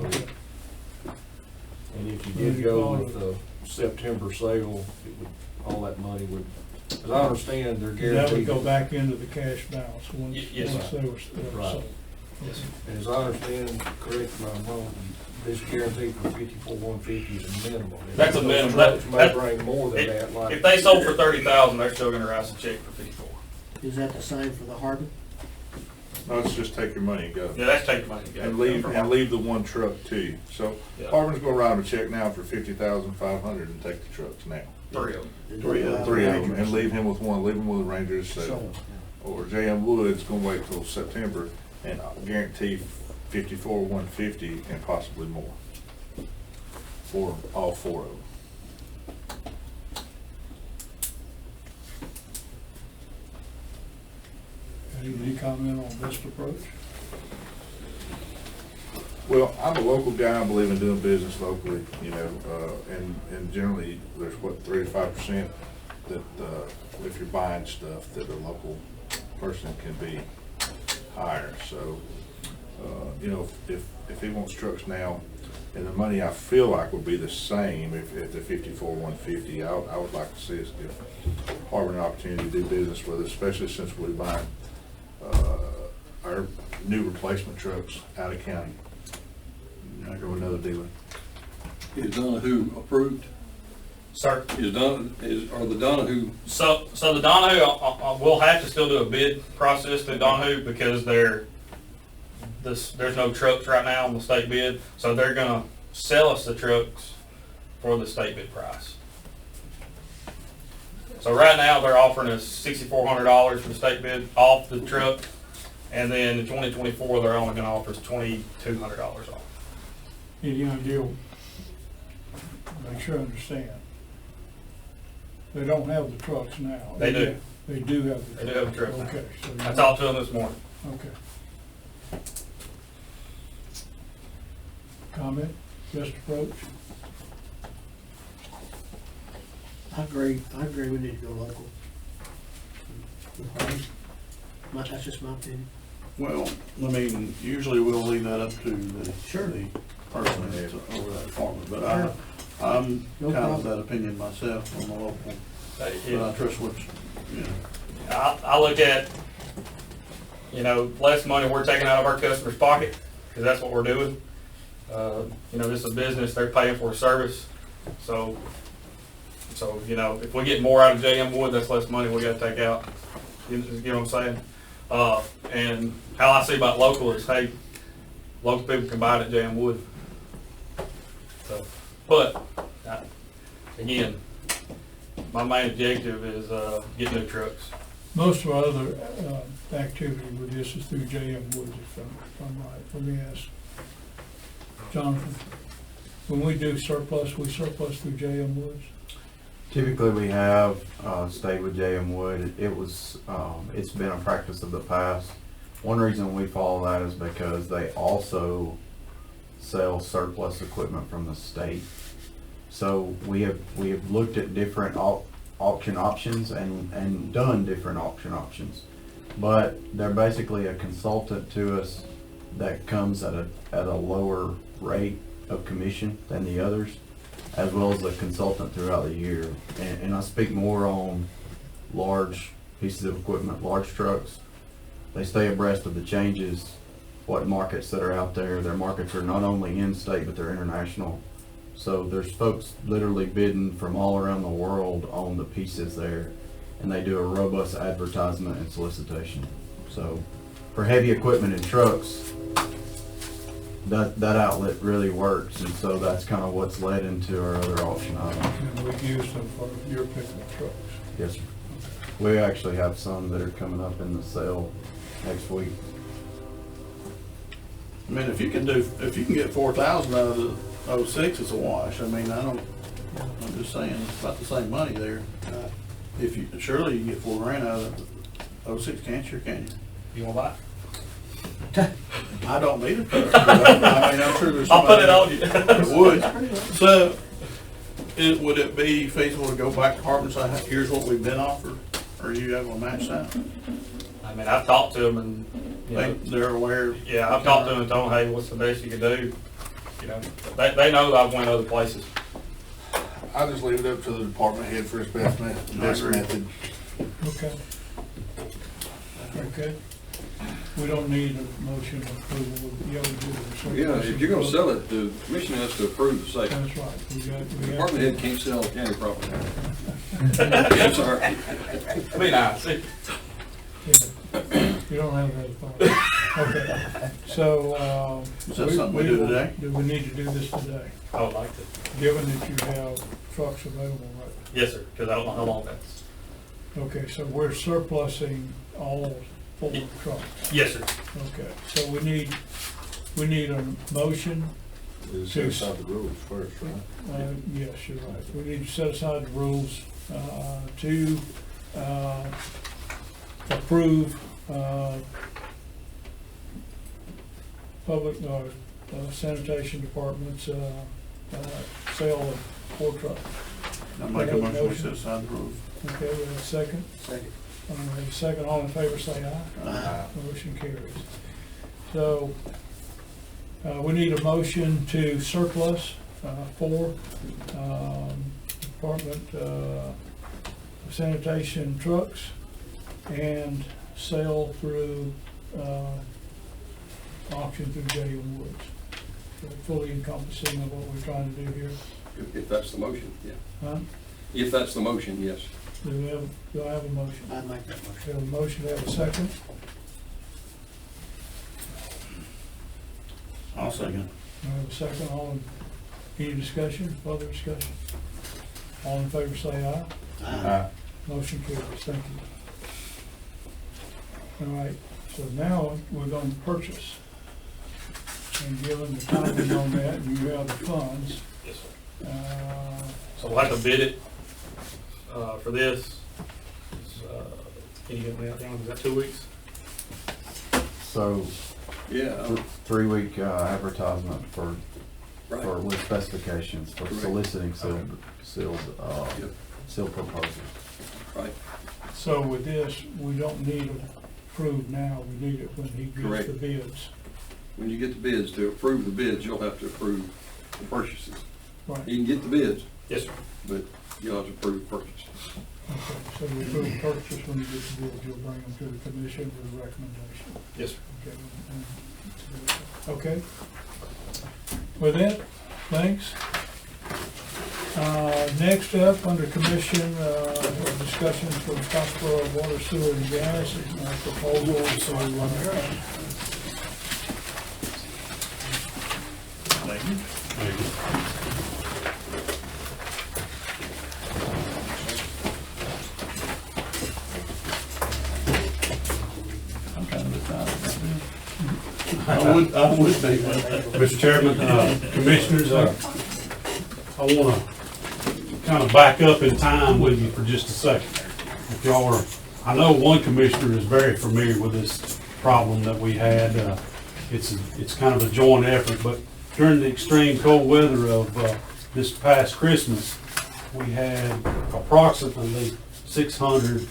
and if you did go with the September sale, it would, all that money would, as I understand, they're guaranteed. That would go back into the cash balance once Yes, once sir. they were Right. sold. Yes. And as I understand, correct me if I'm wrong, this guarantee for 54,150 is a minimum. That's a minimum. Those trucks may That- bring more than that, like. If they sold for $30,000, they're still gonna write us a check for 54. Is that the same for the Harbin? No, it's just take your money and go. Yeah, that's taking money. And leave the one truck too. So Yeah. Harbin's gonna write a check now for 50,500 and take the trucks now. Three of them. Three of them, and leave him with one, leave him with Rangers, so. Sold. Or J.M. Wood's gonna wait till September and guarantee 54,150 and possibly more. For all four of them. Any comment on this approach? Well, I'm a local guy, I believe in doing business locally, you know, and generally, there's what, 3 to 5% that, if you're buying stuff, that a local person can be higher, so, you know, if he wants trucks now, and the money I feel like would be the same if the 54,150, I would like to see us give Harbor an opportunity to do business with us, especially since we buy our new replacement trucks out of county. I go with another dealer. Is Donahue approved? Sir? Are the Donahue, So the Donahue, we'll have to still do a bid process through Donahue because there's no trucks right now on the state bid. So they're gonna sell us the trucks for the state bid price. So right now, they're offering us $6,400 for the state bid off the truck. And then in 2024, they're only gonna offer us $2,200 off. Any idea, make sure I understand. They don't have the trucks now. They do. They do have the trucks. They do have the trucks now. Okay. So I talked to them this morning. Okay. Comment, best approach? I agree we need to go local. With Harbin. That's just my opinion. Well, I mean, usually we'll leave that up to the Sure. the person that's over that department, but Sure. I'm No kind of problem. that opinion myself on the local, but I trust what, you know. I look at, less money we're taking out of our customer's pocket, because that's what we're doing. This is a business, they're paying for a service. So, if we get more out of JM Wood, that's less money we gotta take out. You know what I'm saying? And how I see about local is, hey, local people can buy it at JM Wood. So, but, again, my main objective is, get new trucks. Most of our other activity with this is through JM Woods, if I'm right. Let me ask Jonathan, when we do surplus, we surplus through JM Woods? Typically, we have stayed with J.M. Wood. It's been a practice of the past. One reason we follow that is because they also sell surplus equipment from the state. So we have looked at different auction options and done different auction options, but they're basically a consultant to us that comes at a lower rate of commission than the others, as well as a consultant throughout the year. And I speak more on large pieces of equipment, large trucks. They stay abreast of the changes, what markets that are out there. Their markets are not only in-state, but they're international. So there's folks literally bidding from all around the world on the pieces there, and they do a robust advertisement and solicitation. So for heavy equipment and trucks, that outlet really works, and so that's kind of what's led into our other auction items. And we use them for your pickup trucks. Yes, sir. We actually have some that are coming up in the sale next week. I mean, if you can get 4,000 out of the 06, it's a wash. I mean, I'm just saying, it's about the same money there. Surely you can get $4,000 out of 06, can't you? You wanna buy it? I don't need a truck. I mean, I'm sure there's I'll put somebody it on you. that would. So, would it be feasible to go back to Hartman and say, here's what we've been offered? Or are you able to match that? I mean, I've talked to them and, you know, They're aware. yeah, I've talked to them and told them, hey, what's the best you can do? You know, they know that I've went other places. I'll just leave it up to the department head for his best method. Okay. Okay. We don't need a motion of approval. You ought to do it. Yeah, if you're gonna sell it, the commission has to approve the sale. That's right. The department head can't sell county property. I'm sorry. Be nice. You don't have that authority. Okay. So, Is that something we do today? Do we need to do this today, I would like to. given that you have trucks available, right? Yes, sir, because I don't know how long that's. Okay, so we're surplusing all 4 trucks. Yes, sir. Okay, so we need a motion. Set aside the rules first, right? Yes, you're right. We need to set aside the rules to approve public sanitation department's sale of 4 trucks. I make a motion we set aside the rules. Okay, we have a second? Second. We have a second. All in favor, say aye. Aye. Motion carries. So, we need a motion to surplus 4 department sanitation trucks and sell through auction through J.M. Woods. So fully encompassing of what we're trying to do here. If that's the motion, yeah. Huh? If that's the motion, yes. Do I have a motion? I'd make that We motion. have a motion, we have a second. I'll second. We have a second. Any discussion, further discussion? All in favor say aye. Motion carries. Thank you. All right, so now we're going to purchase. And given the timing on that, and you have the funds, Yes, sir. uh, So we'll have to bid it, for this. Can you get me out down, is that 2 weeks? So Yeah, 3-week advertisement for right. with specifications for Correct. soliciting Yep. sealed proposals. Right. so with this, we don't need it approved now, we need it when he gets Correct. the bids. When you get the bids, to approve the bids, you'll have to approve the purchases. Right, You can get the bids, Yes, sir. but you'll have to approve the purchases. okay, so we approve the purchase, when you get the bids, you'll bring them to the commission with a recommendation. Yes, sir. Okay. Okay. With that, thanks. Next up, under commission, discussions from Scottsboro Water, Sewer, and Gas, proposal to, I would be. Mr. Chairman, Commissioners, I want to kind of back up in time with you for just a second. If y'all are, I know one commissioner is very familiar with this problem that we had. It's kind of a joint effort, but during the extreme cold weather of this past Christmas, we had approximately 600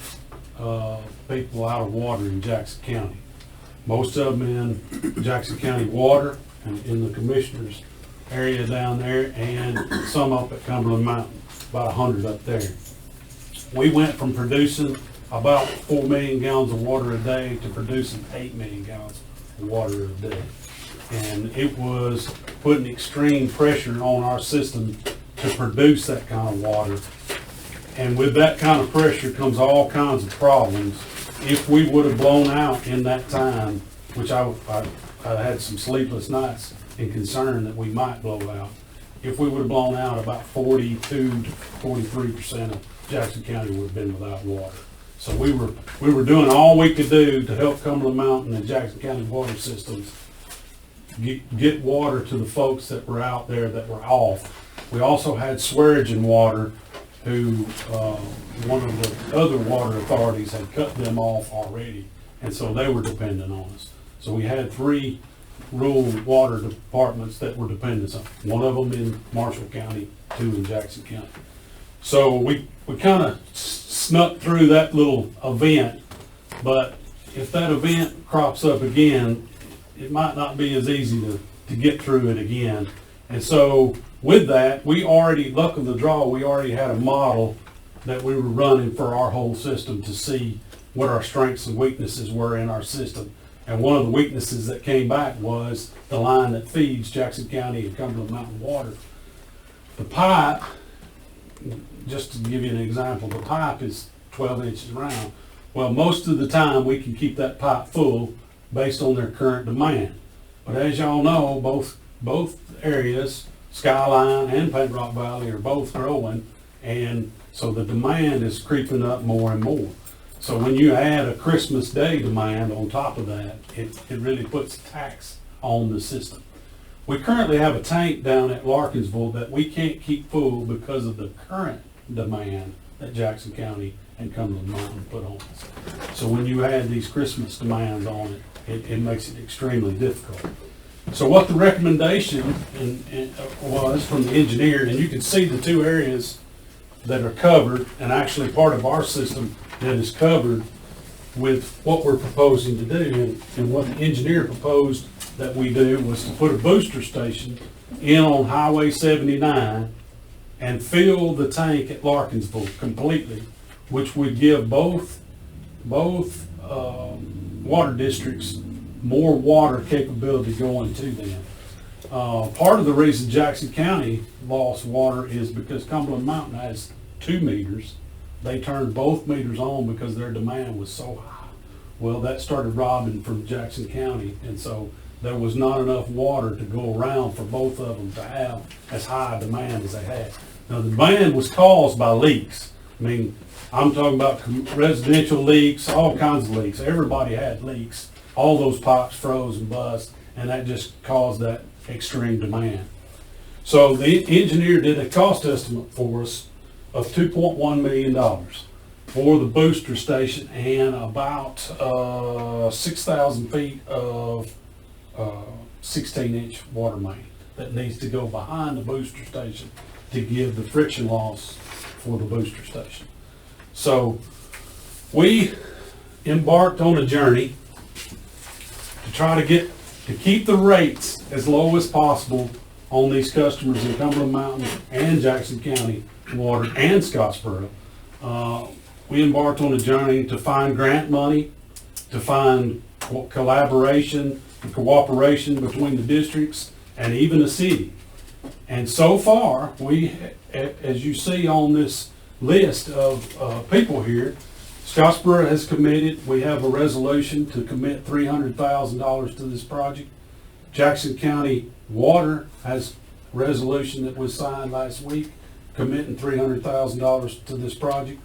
people out of water in Jackson County. Most of them in Jackson County Water and in the commissioner's area down there, and some up at Cumberland Mountain, about 100 up there. We went from producing about 4 million gallons of water a day to producing 8 million gallons of water a day. And it was putting extreme pressure on our system to produce that kind of water. And with that kind of pressure comes all kinds of problems. If we would have blown out in that time, which I had some sleepless nights and concern that we might blow out, if we would have blown out, about 42 to 43% of Jackson County would have been without water. So we were doing all we could do to help Cumberland Mountain and Jackson County water systems get water to the folks that were out there that were off. We also had Swearingen Water, who one of the other water authorities had cut them off already, and so they were dependent on us. So we had 3 rural water departments that were dependent on, one of them in Marshall County, 2 in Jackson County. So we kind of snuck through that little event, but if that event crops up again, it might not be as easy to get through it again. And so with that, we already, luck of the draw, we already had a model that we were running for our whole system to see what our strengths and weaknesses were in our system. And one of the weaknesses that came back was the line that feeds Jackson County and Cumberland Mountain water. The pipe, just to give you an example, the pipe is 12 inches round. Well, most of the time we can keep that pipe full based on their current demand. But as y'all know, both areas, Skyline and Paint Rock Valley, are both growing, and so the demand is creeping up more and more. So when you add a Christmas Day demand on top of that, it really puts tax on the system. We currently have a tank down at Larkinsville that we can't keep full because of the current demand that Jackson County and Cumberland Mountain put on us. So when you add these Christmas demands on it, it makes it extremely difficult. So what the recommendation was from the engineer, and you can see the 2 areas that are covered, and actually part of our system that is covered with what we're proposing to do. And what the engineer proposed that we do was to put a booster station in on Highway 79 and fill the tank at Larkinsville completely, which would give both water districts more water capability going to them. Part of the reason Jackson County lost water is because Cumberland Mountain has 2 meters. They turned both meters on because their demand was so high. Well, that started robbing from Jackson County, and so there was not enough water to go around for both of them to have as high a demand as they had. Now, the demand was caused by leaks. I mean, I'm talking about residential leaks, all kinds of leaks. Everybody had leaks. All those pipes froze and bust, and that just caused that extreme demand. So the engineer did a cost estimate for us of $2.1 million for the booster station and about 6,000 feet of 16-inch water main that needs to go behind the booster station to give the friction loss for the booster station. So we embarked on a journey to try to keep the rates as low as possible on these customers in Cumberland Mountain and Jackson County Water and Scottsboro. We embarked on a journey to find grant money, to find collaboration and cooperation between the districts and even the city. And so far, we, as you see on this list of people here, Scottsboro has committed. We have a resolution to commit $300,000 to this project. Jackson County Water has a resolution that was signed last week committing $300,000 to this project.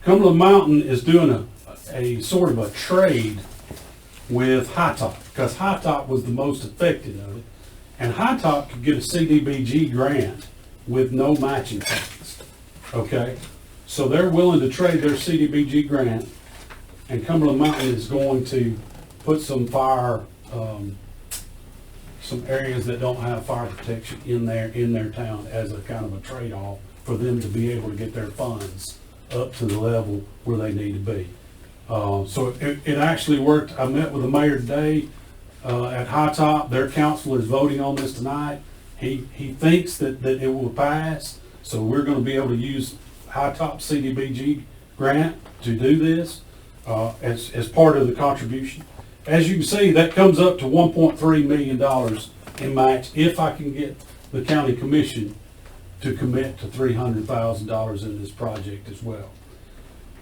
Cumberland Mountain is doing a sort of a trade with High Top because High Top was the most affected of it. And High Top could get a CDBG grant with no matching funds, okay? So they're willing to trade their CDBG grant, and Cumberland Mountain is going to put some fire, some areas that don't have fire protection in their town as a kind of a trade-off for them to be able to get their funds up to the level where they need to be. So it actually worked. I met with the mayor today at High Top. Their council is voting on this tonight. He thinks that it will pass, so we're going to be able to use High Top CDBG grant to do this as part of the contribution. As you can see, that comes up to $1.3 million in match if I can get the county commission to commit to $300,000 in this project as well.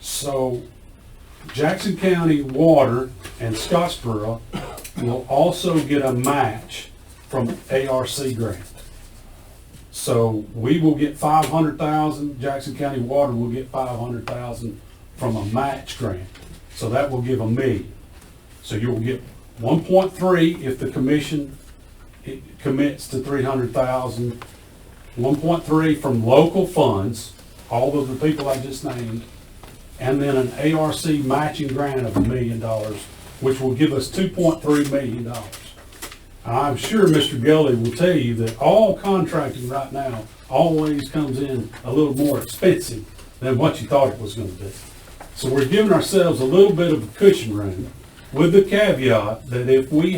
So Jackson County Water and Scottsboro will also get a match from ARC grant. So we will get $500,000, Jackson County Water will get $500,000 from a match grant. So that will give $1 million. So you'll get 1.3 if the commission commits to 300,000, 1.3 from local funds, all of the people I just named, and then an ARC matching grant of $1 million, which will give us $2.3 million. I'm sure Mr. Gully will tell you that all contracting right now always comes in a little more expensive than what you thought it was going to be. So we're giving ourselves a little bit of a cushion room, with the caveat that if we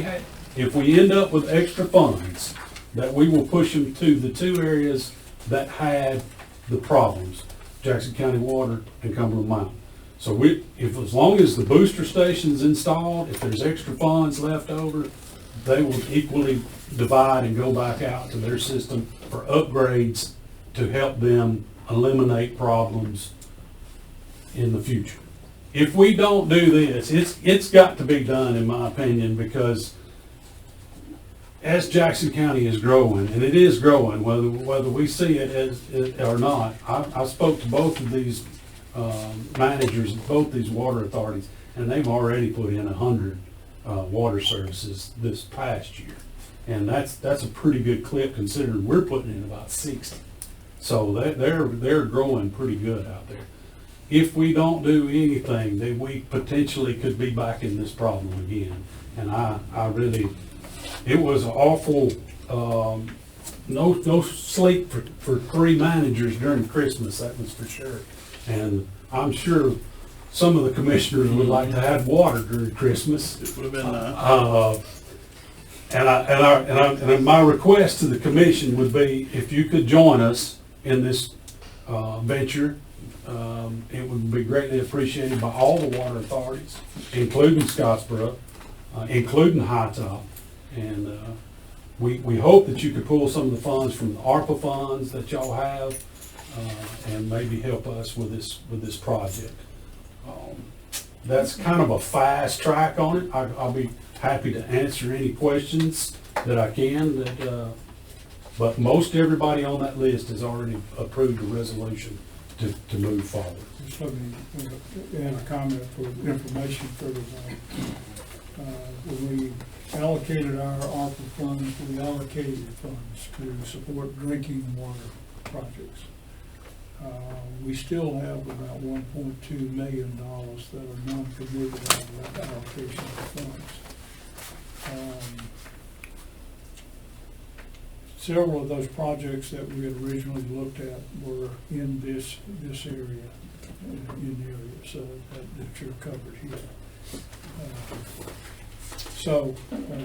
end up with extra funds, that we will push them to the two areas that had the problems, Jackson County Water and Cumberland Mountain. So as long as the booster station's installed, if there's extra funds left over, they will equally divide and go back out to their system for upgrades to help them eliminate problems in the future. If we don't do this, it's got to be done, in my opinion, because as Jackson County is growing, and it is growing, whether we see it as or not, I spoke to both of these managers of both these water authorities, and they've already put in 100 water services this past year, and that's a pretty good clip considering we're putting in about 60. So they're growing pretty good out there. If we don't do anything, then we potentially could be back in this problem again. And I really, it was awful, no sleep for 3 managers during Christmas, that was for sure. And I'm sure some of the commissioners would like to have water during Christmas. It would have been nice. And my request to the commission would be if you could join us in this venture. It would be greatly appreciated by all the water authorities, including Scottsboro, including High Top. And we hope that you could pull some of the funds from the ARPA funds that y'all have and maybe help us with this project. That's kind of a fast track on it. I'll be happy to answer any questions that I can. But most everybody on that list has already approved a resolution to move forward. Just let me add a comment for information for everybody. When we allocated our ARPA funds, we allocated funds to support drinking water projects. We still have about $1.2 million that are non-committed out of that allocation of funds. Several of those projects that we had originally looked at were in this area, so that you're covered here. So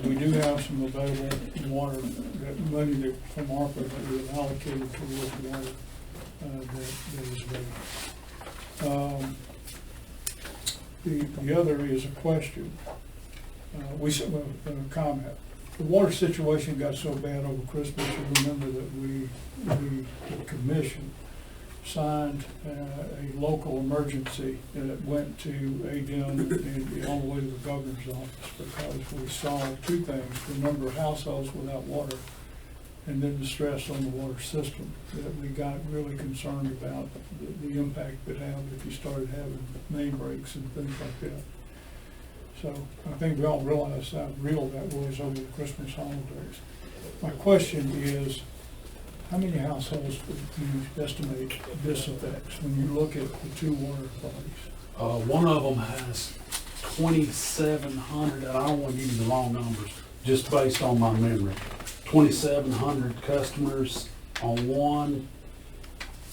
we do have some available water, that money from ARPA that we have allocated towards water that is available. The other is a question. A comment. The water situation got so bad over Christmas, you remember that the commission signed a local emergency that went to ADM and all the way to the governor's office because we saw 2 things: the number of households without water and then the stress on the water system, that we got really concerned about the impact it would have if you started having main breaks and things like that. So I think we all realize how real that was over the Christmas holidays. My question is, how many households do you estimate this affects when you look at the two water bodies? One of them has 2,700, and I don't want to give you the wrong numbers, just based on my memory. 2,700 customers on one,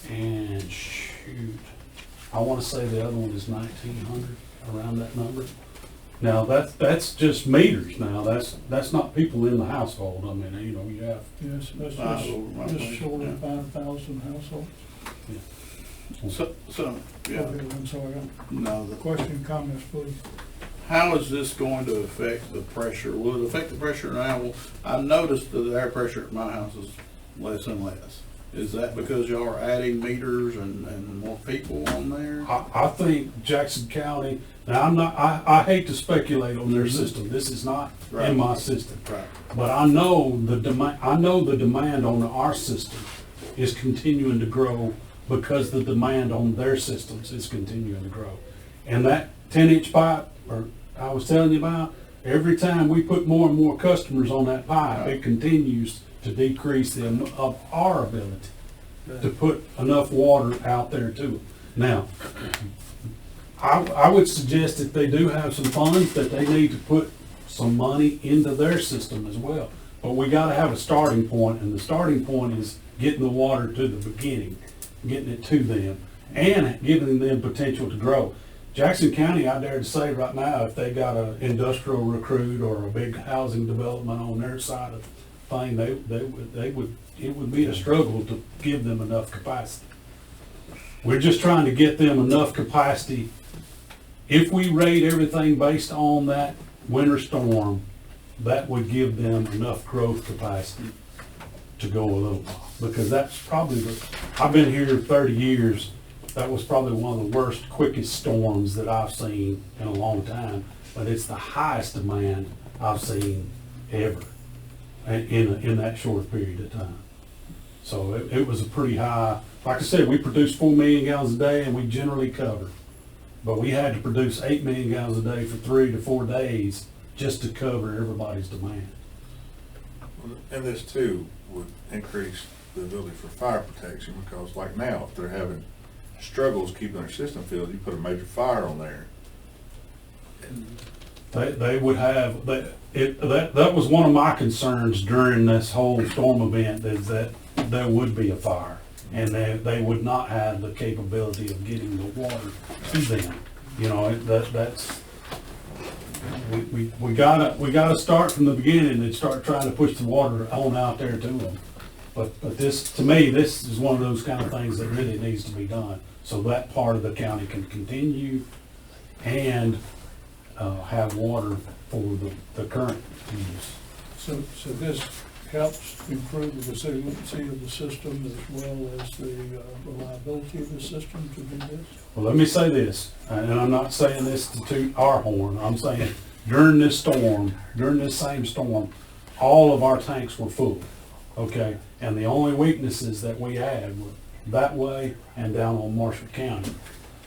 and shoot, I want to say the other one is 1,900, around that number. Now, that's just meters now, that's not people in the household. I mean, you know, you have. Yes, that's just short of 5,000 households. So, yeah, Okay, I'm sorry. no, Question, comments, please. how is this going to affect the pressure? Will it affect the pressure now? Well, I've noticed that the air pressure at my house is less and less. Is that because y'all are adding meters and more people on there? I think Jackson County, now I hate to speculate on their system, this is not in my system. Right. But I know the demand on our system is continuing to grow because the demand on their systems is continuing to grow. And that 10-inch pipe, or I was telling you about, every time we put more and more customers on that pipe, it continues to decrease of our ability to put enough water out there to them. Now, I would suggest if they do have some funds, that they need to put some money into their system as well. But we gotta have a starting point, and the starting point is getting the water to the beginning, getting it to them, and giving them potential to grow. Jackson County, I dare to say right now, if they got an industrial recruit or a big housing development on their side of the thing, it would be a struggle to give them enough capacity. We're just trying to get them enough capacity. If we rate everything based on that winter storm, that would give them enough growth capacity to go a little while. Because that's probably I've been here 30 years, that was probably one of the worst, quickest storms that I've seen in a long time. But it's the highest demand I've seen ever in that short period of time. So it was a pretty high, like I said, we produce 4 million gallons a day and we generally cover. But we had to produce 8 million gallons a day for 3 to 4 days just to cover everybody's demand. And this too would increase the ability for fire protection, because like now, if they're having struggles keeping their system filled, you put a major fire on there. They would have, that was one of my concerns during this whole storm event, is that there would be a fire. And they would not have the capability of getting the water to them. You know, that's, we gotta start from the beginning and start trying to push the water on out there to them. But this, to me, this is one of those kind of things that really needs to be done, so that part of the county can continue and have water for the current use. So this helps improve the resiliency of the system as well as the reliability of the system to do this? Well, let me say this, and I'm not saying this to toot our horn, I'm saying during this same storm, all of our tanks were full, okay? And the only weaknesses that we had were that way and down on Marshall County.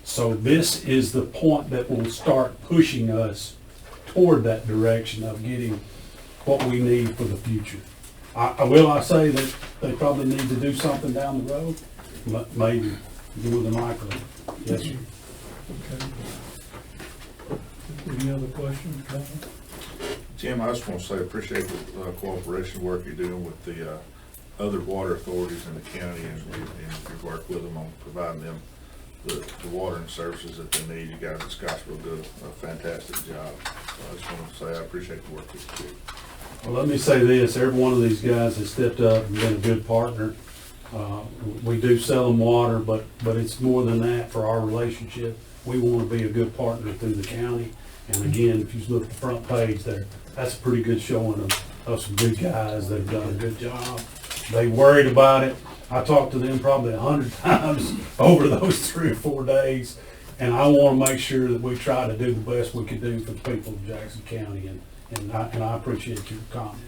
So this is the point that will start pushing us toward that direction of getting what we need for the future. I say that they probably need to do something down the road, maybe more than likely. Yes, sir. Okay. Any other questions, comments? Jim, I just want to say, appreciate the cooperation work you're doing with the other water authorities in the county, and you work with them on providing them the water and services that they need. You guys at Scottsboro do a fantastic job. So I just want to say I appreciate the work that you do. Well, let me say this, every one of these guys has stepped up and been a good partner. We do sell them water, but it's more than that for our relationship. We want to be a good partner through the county. And again, if you look at the front page there, that's a pretty good showing of some good guys that have done a good job. They worried about it. I talked to them probably 100 times over those 3 or 4 days. And I want to make sure that we try to do the best we can do for the people of Jackson County. And I appreciate your comments.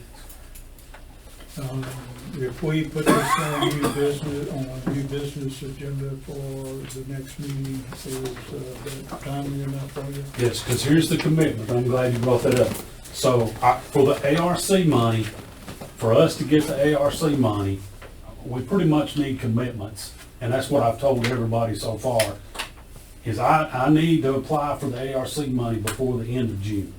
If we put this on a new business agenda for the next meeting, is that timely enough for you? Yes, because here's the commitment, I'm glad you brought that up. So, for the ARC money, for us to get the ARC money, we pretty much need commitments, and that's what I've told everybody so far, is I need to apply for the ARC money before the end of June.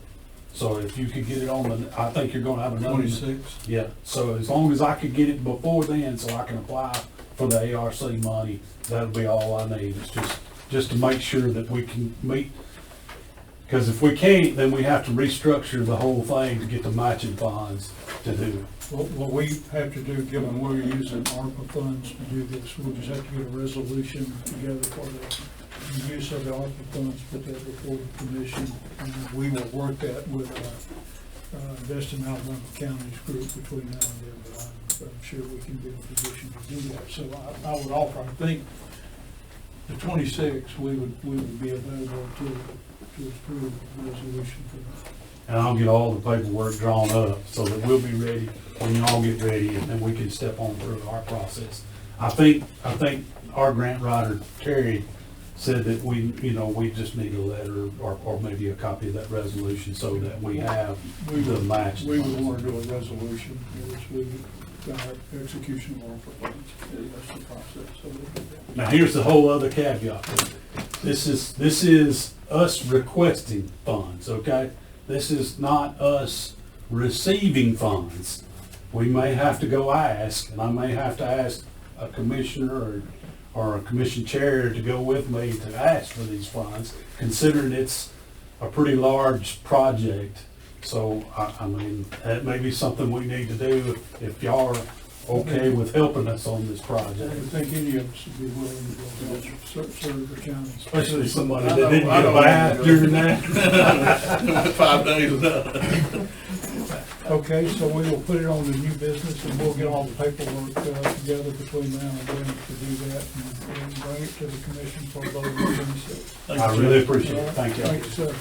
So if you could get it on the, I think you're gonna have another. 26. Yeah, so as long as I could get it before then, so I can apply for the ARC money, that'll be all I need. It's just to make sure that we can meet, because if we can't, then we have to restructure the whole thing to get the matching funds to do it. What we have to do, given we're using ARPA funds to do this, we'll just have to get a resolution together for the use of the ARPA funds, put that before the commission, and we will work that with Destin Alabama County's group between now and then, but I'm sure we can be in a position to do that. So I would offer, I think, the 26th, we would be available to approve the resolution for that. And I'll get all the paperwork drawn up so that we'll be ready when y'all get ready, and then we can step on through our process. I think our grant writer, Terry, said that we just need a letter or maybe a copy of that resolution so that we have the match. We would want to do a resolution, which we got execution of our proposals. That's the process. So we'll do that. Now, here's the whole other caveat. This is us requesting funds, okay? This is not us receiving funds. We may have to go ask, and I may have to ask a commissioner or a commission chair to go with me to ask for these funds, considering it's a pretty large project. So, I mean, that may be something we need to do if y'all are okay with helping us on this I project. don't think any of us would be willing to go help serve the county. Especially somebody that didn't get a bath during that. 5 days of that. Okay, so we will put it on the new business, and we'll get all the paperwork together between now and then to do that, and bring it to the commission for a vote on the 26th. I really appreciate it. Thank you. Thank you, sir.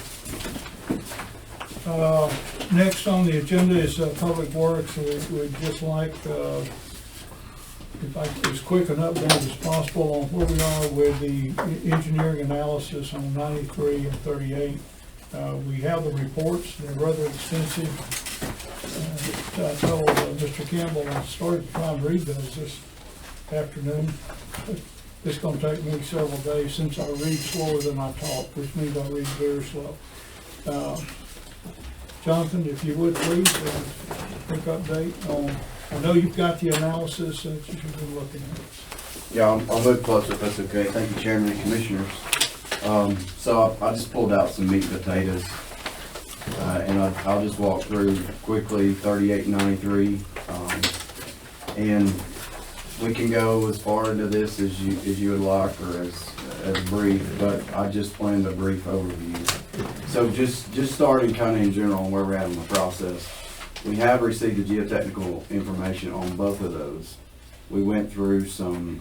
Next on the agenda is Public Works. We'd just like, if I could, as quick an update as possible on where we are with the engineering analysis on 93 and 38. We have the reports. They're rather extensive. I told Mr. Campbell I started trying to read those this afternoon. It's going to take me several days since I read slower than I talk, which means I read very slow. Jonathan, if you would please, quick update on, I know you've got the analysis that you've been looking at. Yeah, I'll move closer if that's okay. Thank you, Chairman and Commissioners. So I just pulled out some meat and potatoes, and I'll just walk through quickly 38 and 93. And we can go as far into this as you would like, or as brief, but I just planned a brief overview. So just starting kind of in general on where we're at in the process. We have received the geotechnical information on both of those. We went through some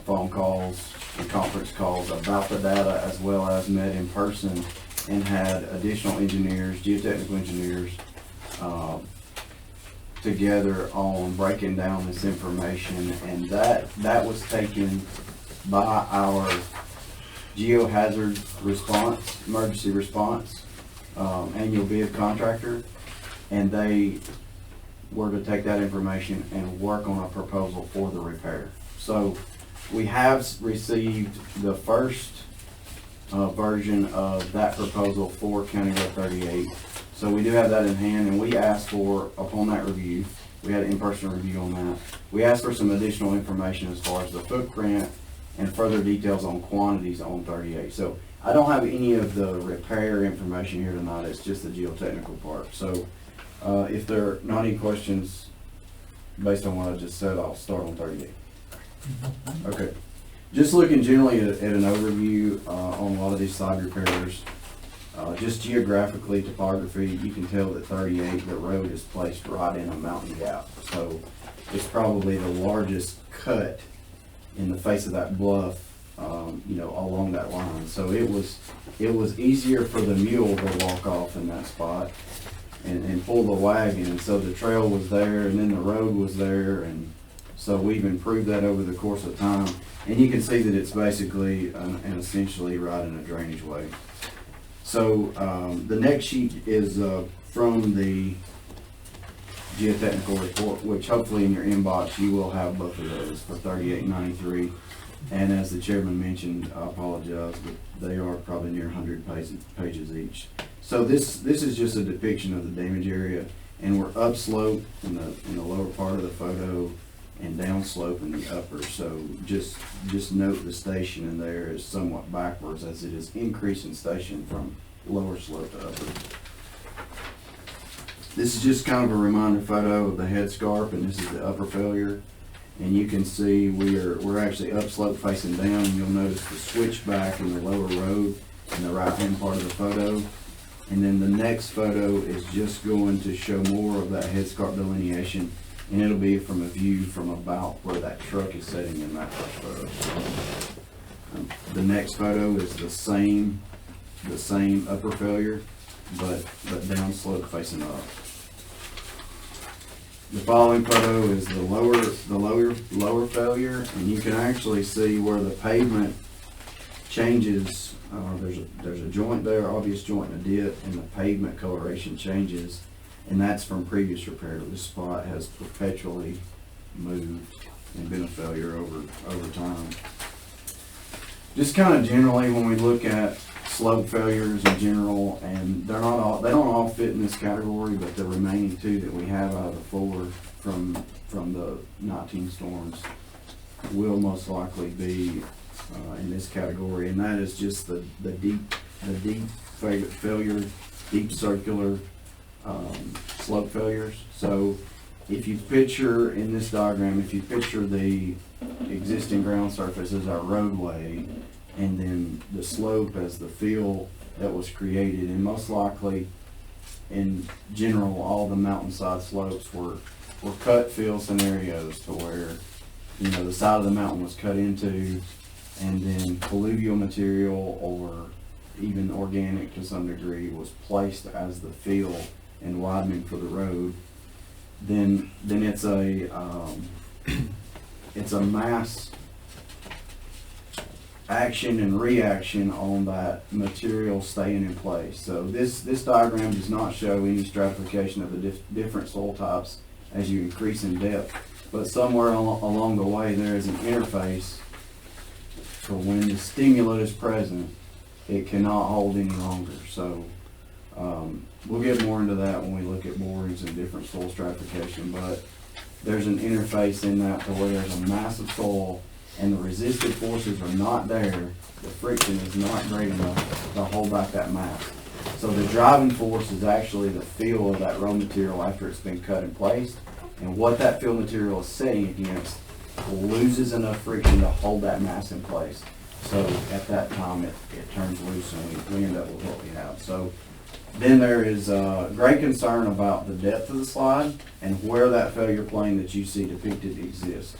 phone calls and conference calls about the data, as well as met in person and had additional engineers, geotechnical engineers, together on breaking down this information, and that was taken by our geohazard response, emergency response, annual bid contractor, and they were to take that information and work on a proposal for the repair. So we have received the first version of that proposal for County Road 38. So we do have that in hand, and we asked for, upon that review, we had an in-person review on that. We asked for some additional information as far as the footprint and further details on quantities on 38. So I don't have any of the repair information here tonight. It's just the geotechnical part. So if there are not any questions based on what I just said, I'll start on 38. Okay. Just looking generally at an overview on a lot of these side repairs, just geographically, topography, you can tell that 38, the road is placed right in a mountain gap. So it's probably the largest cut in the face of that bluff, along that line. So it was easier for the mule to walk off in that spot. and pull the wagon. And so the trail was there, and then the road was there, and so we've improved that over the course of time. And you can see that it's basically and essentially right in a drainage way. So the next sheet is from the geotechnical report, which hopefully in your inbox you will have both of those for $38.93. And as the chairman mentioned, I apologize, but they are probably near 100 pages each. So this is just a depiction of the damage area, and we're upslope in the lower part of the photo and downslope in the upper. So just note the station in there is somewhat backwards as it is increasing station from lower slope to upper. This is just kind of a reminder photo of the head scarp, and this is the upper failure. And you can see we're actually upslope facing down, and you'll notice the switchback in the lower road in the right hand part of the photo. And then the next photo is just going to show more of that head scarp delineation, and it'll be from a view from about where that truck is sitting in that first photo. The next photo is the same upper failure, but downslope facing up. The following photo is the lower failure, and you can actually see where the pavement changes. There's a joint there, obvious joint and a dip, and the pavement coloration changes, and that's from previous repair. This spot has perpetually moved and been a failure over time. Just kind of generally, when we look at slope failures in general, and they don't all fit in this category, but the remaining two that we have out of the four from the 19 storms will most likely be in this category, and that is just the deep failure, deep circular slope failures. So if you picture in this diagram, if you picture the existing ground surface as our roadway, and then the slope as the fill that was created, and most likely in general all the mountainside slopes were cut fill scenarios to where, you know, the side of the mountain was cut into, and then alluvial material or even organic to some degree was placed as the fill and widening for the road. Then it's a mass action and reaction on that material staying in place. So this diagram does not show any stratification of the different soil types as you increase in depth, but somewhere along the way there is an interface for when the stimulus is present, it cannot hold any longer. So we'll get more into that when we look at borings and different soil stratification, but there's an interface in that to where there's a massive soil and the resistive forces are not there, the friction is not great enough to hold back that mass. So the driving force is actually the feel of that raw material after it's been cut and placed, and what that fill material is setting against loses enough friction to hold that mass in place. So at that time it turns loose and we end up with what we have. So then there is great concern about the depth of the slide and where that failure plane that you see depicted exists.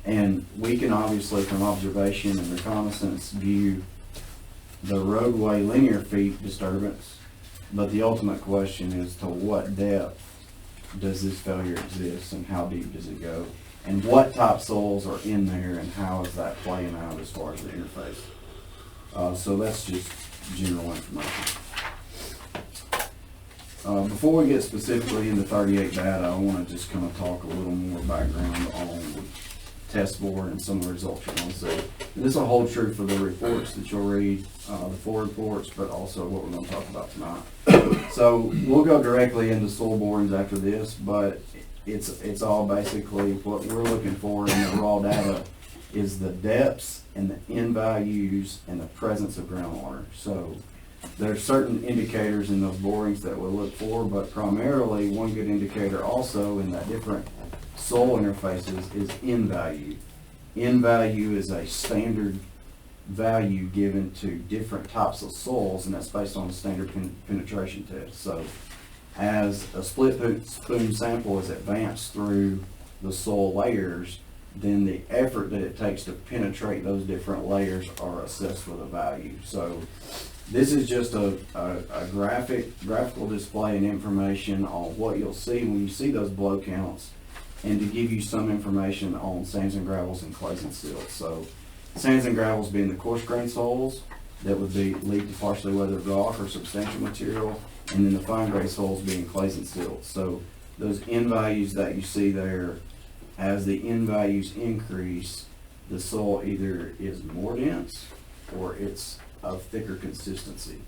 And we can obviously, from observation and reconnaissance, view the roadway linear feet disturbance, but the ultimate question is to what depth does this failure exist and how deep does it go? And what topsoils are in there and how is that playing out as far as the interface? So that's just general information. Before we get specifically into 38 data, I want to just kind of talk a little more background on test board and some of the results you're going to see. And this will hold true for the reports that you'll read, the 4 reports, but also what we're going to talk about tonight. So we'll go directly into soil borings after this, but it's all basically what we're looking for in the raw data is the depths and the N values and the presence of groundwater. So there's certain indicators in those borings that we'll look for, but primarily one good indicator also in that different soil interfaces is N value. N value is a standard value given to different types of soils, and that's based on a standard penetration test. So as a split spoon sample is advanced through the soil layers, then the effort that it takes to penetrate those different layers are assessed with a value. So This is just a graphical display and information on what you'll see when you see those blow counts, and to give you some information on sands and gravels and clays and silts. So sands and gravels being the coarse grained soils that would lead to partially weathered rock or substantial material, and then the fine grained soils being clays and silts. So those N values that you see there, as the N values increase, the soil either is more dense or it's of thicker consistency.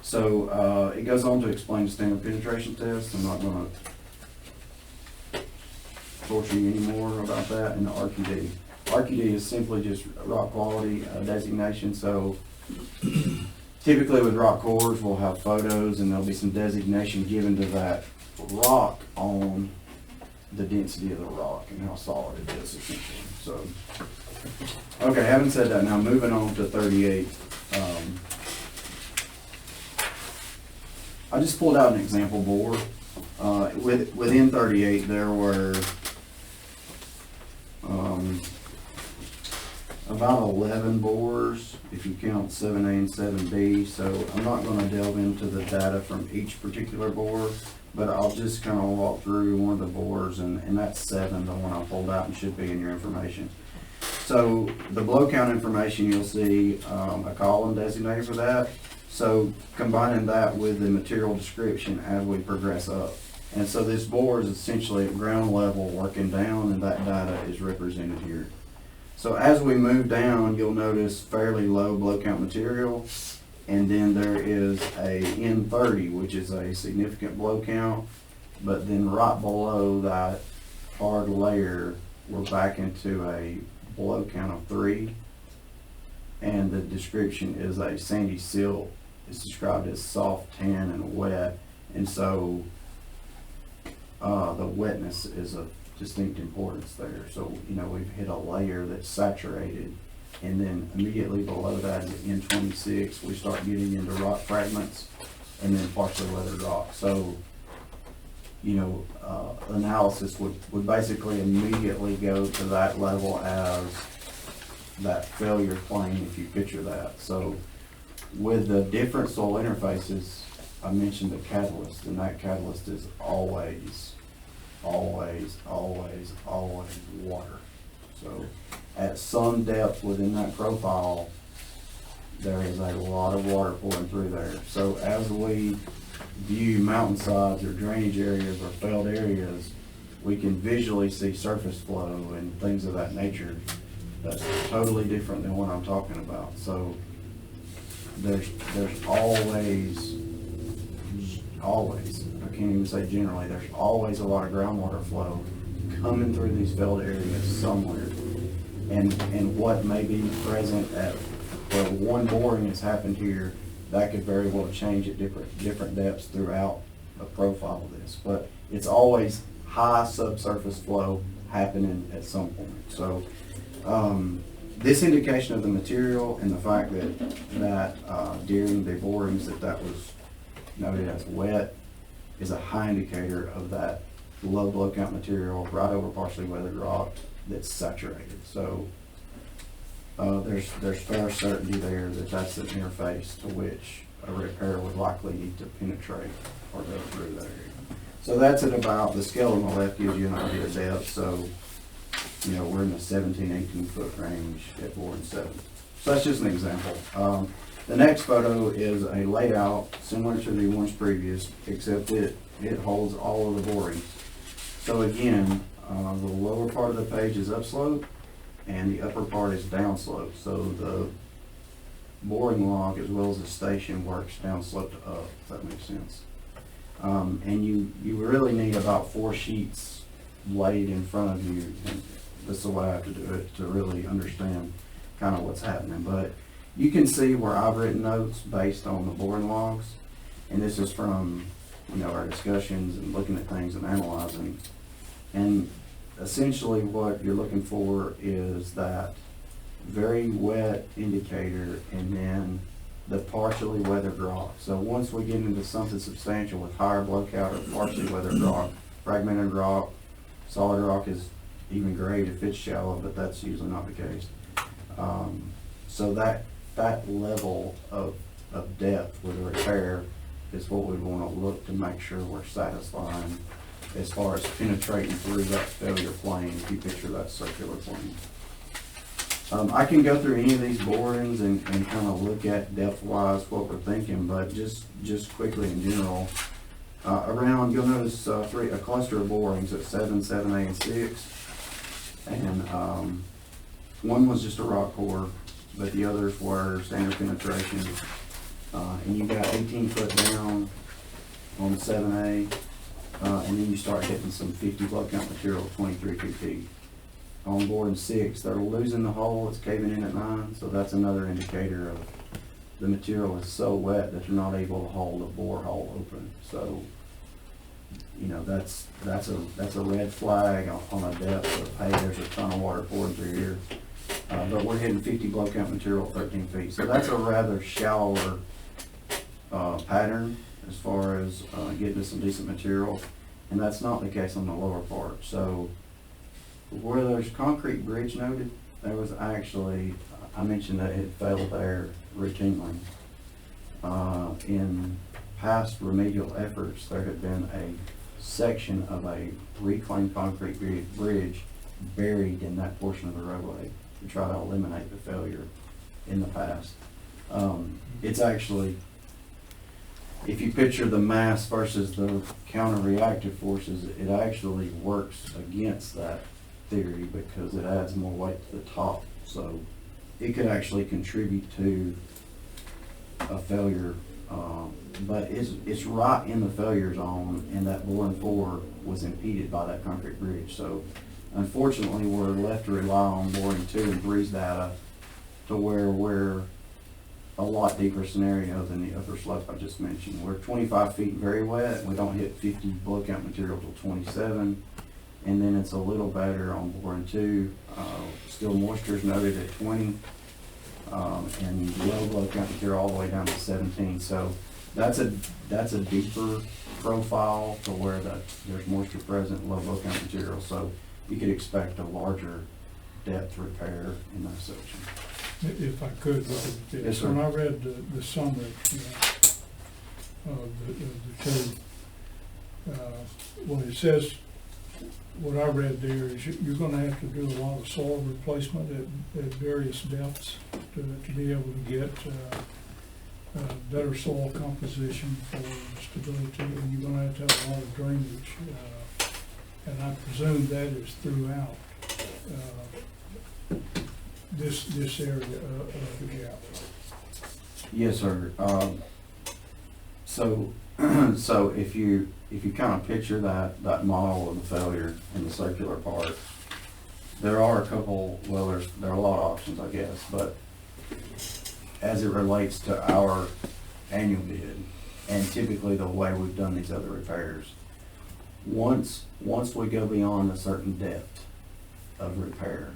So it goes on to explain the standard penetration test. I'm not going to torture you anymore about that. And the RQD. RQD is simply just rock quality designation. So typically with rock cores, we'll have photos and there'll be some designation given to that rock on the density of the rock and how solid it is, essentially. So, okay, having said that, now moving on to 38. I just pulled out an example bore. Within 38, there were about 11 bores, if you count 7A and 7B. So I'm not going to delve into the data from each particular bore, but I'll just kind of walk through one of the bores, and that's 7, the one I pulled out, and should be in your information. So the blow count information, you'll see a column designated for that. So combining that with the material description as we progress up. And so this bore is essentially at ground level working down, and that data is represented here. So as we move down, you'll notice fairly low blow count material, and then there is a N30, which is a significant blow count, but then right below that hard layer, we're back into a blow count of 3, and the description is a sandy silt. It's described as soft, tan, and wet, and so the wetness is of distinct importance there. So, you know, we've hit a layer that's saturated, and then immediately below that in N26, we start getting into rock fragments, and then partially weathered rock. So, you know, analysis would basically immediately go to that level as that failure plane, if you picture that. So with the different soil interfaces, I mentioned the catalyst, and that catalyst is always, always, always, always water. So at some depth within that profile, there is a lot of water pouring through there. So as we view mountainsides or drainage areas or failed areas, we can visually see surface flow and things of that nature. That's totally different than what I'm talking about. So there's always, I can't even say generally, there's always a lot of groundwater flow coming through these failed areas somewhere. And what may be present at where one boring has happened here, that could very well change at different depths throughout the profile of this. But it's always high subsurface flow happening at some point. So this indication of the material and the fact that during the borings that was noted as wet is a high indicator of that low blow count material right over partially weathered rock that's saturated. So there's fair certainty there that that's an interface to which a repair would likely need to penetrate or go through that area. So that's at about, the scale on the left gives you an idea of depth. So, you know, we're in the 17, 18 foot range at 4 and 7. So that's just an example. The next photo is a layout similar to the ones previous, except it holds all of the borings. So again, the lower part of the page is upslope and the upper part is downslope. So the boring log as well as the station works downslope to up, if that makes sense. And you really need about 4 sheets laid in front of you, and this is the way I have to do it to really understand kind of what's happening. But you can see where I've written notes based on the boring logs, and this is from, you know, our discussions and looking at things and analyzing. And essentially what you're looking for is that very wet indicator and then the partially weathered rock. So once we get into something substantial with higher blow count or partially weathered rock, fragmented rock, solid rock is even great if it's shallow, but that's usually not the case. So that level of of depth with a repair is what we want to look to make sure we're satisfying as far as penetrating through that failure plane, if you picture that circular plane. I can go through any of these borings and kind of look at depth-wise what we're thinking, but just quickly in general, around, you'll notice a cluster of borings at 7, 7A, and 6. And one was just a rock core, but the others were standard penetration. And you got 18 foot down on 7A, and then you start hitting some 50 blow count material, 23 feet. On boring 6, they're losing the hole, it's caving in at 9, so that's another indicator of the material is so wet that you're not able to hold a bore hole open. So, you know, that's a red flag on a depth of, hey, there's a ton of water pouring through here. But we're hitting 50 blow count material at 13 feet. So that's a rather shallower pattern as far as getting to some decent material. And that's not the case on the lower part. So where there's concrete bridge noted, there was actually, I mentioned that it failed there routinely. In past remedial efforts, there had been a section of a reclaimed concrete bridge buried in that portion of the roadway to try to eliminate the failure in the past. It's actually, if you picture the mass versus the counter-reactive forces, it actually works against that theory because it adds more weight to the top. So it could actually contribute to a failure, but it's right in the failure zone, and that boring 4 was impeded by that concrete bridge. So unfortunately, we're left to rely on boring 2 and 3's data to where we're a lot deeper scenario than the upper slope I just mentioned. We're 25 feet very wet. We don't hit 50 blow count material till 27. And then it's a little better on boring 2. Still moisture is noted at 20. And low blow count material all the way down to 17. So that's a deeper profile to where there's moisture present, low blow count material. So you could expect a larger depth repair in that section. If I could, Yes, sir. when I read the summary of the code, what it says, what I read there is you're gonna have to do a lot of soil replacement at various depths to be able to get better soil composition for stability, and you're gonna have to have a lot of drainage. And I presume that is throughout this area of the gap. Yes, sir. So if you kind of picture that model of the failure in the circular part, there are a couple, well, there are a lot of options, I guess, but as it relates to our annual bid, and typically the way we've done these other repairs, once we go beyond a certain depth of repair,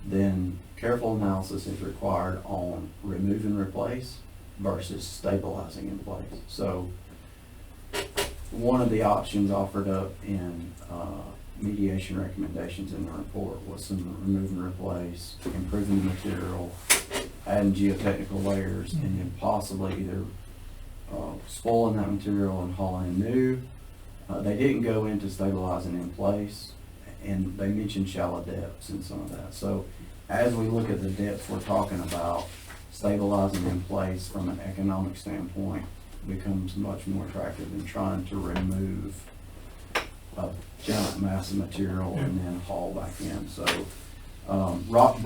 then careful analysis is required on remove and replace versus stabilizing in place. So one of the options offered up in mediation recommendations in the report was some remove and replace, improving the material, adding geotechnical layers, and then possibly either spoiling that material and hauling new. They didn't go into stabilizing in place, and they mentioned shallow depths and some of that. So as we look at the depths we're talking about, stabilizing in place from an economic standpoint becomes much more attractive than trying to remove a giant mass of material and then haul back in. So rock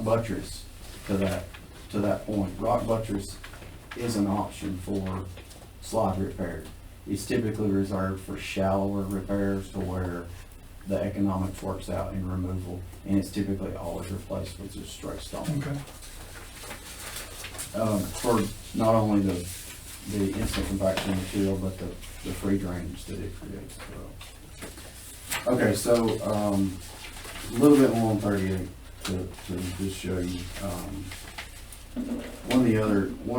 buttress to that point. Rock buttress is an option for slide repair. It's typically reserved for shallower repairs to where the economics works out in removal, and it's typically always replaced with just straight stone. Okay. For not only the instant compaction material, but the free drainage that it creates as well. Okay, so a little bit more on 38 to just show you. One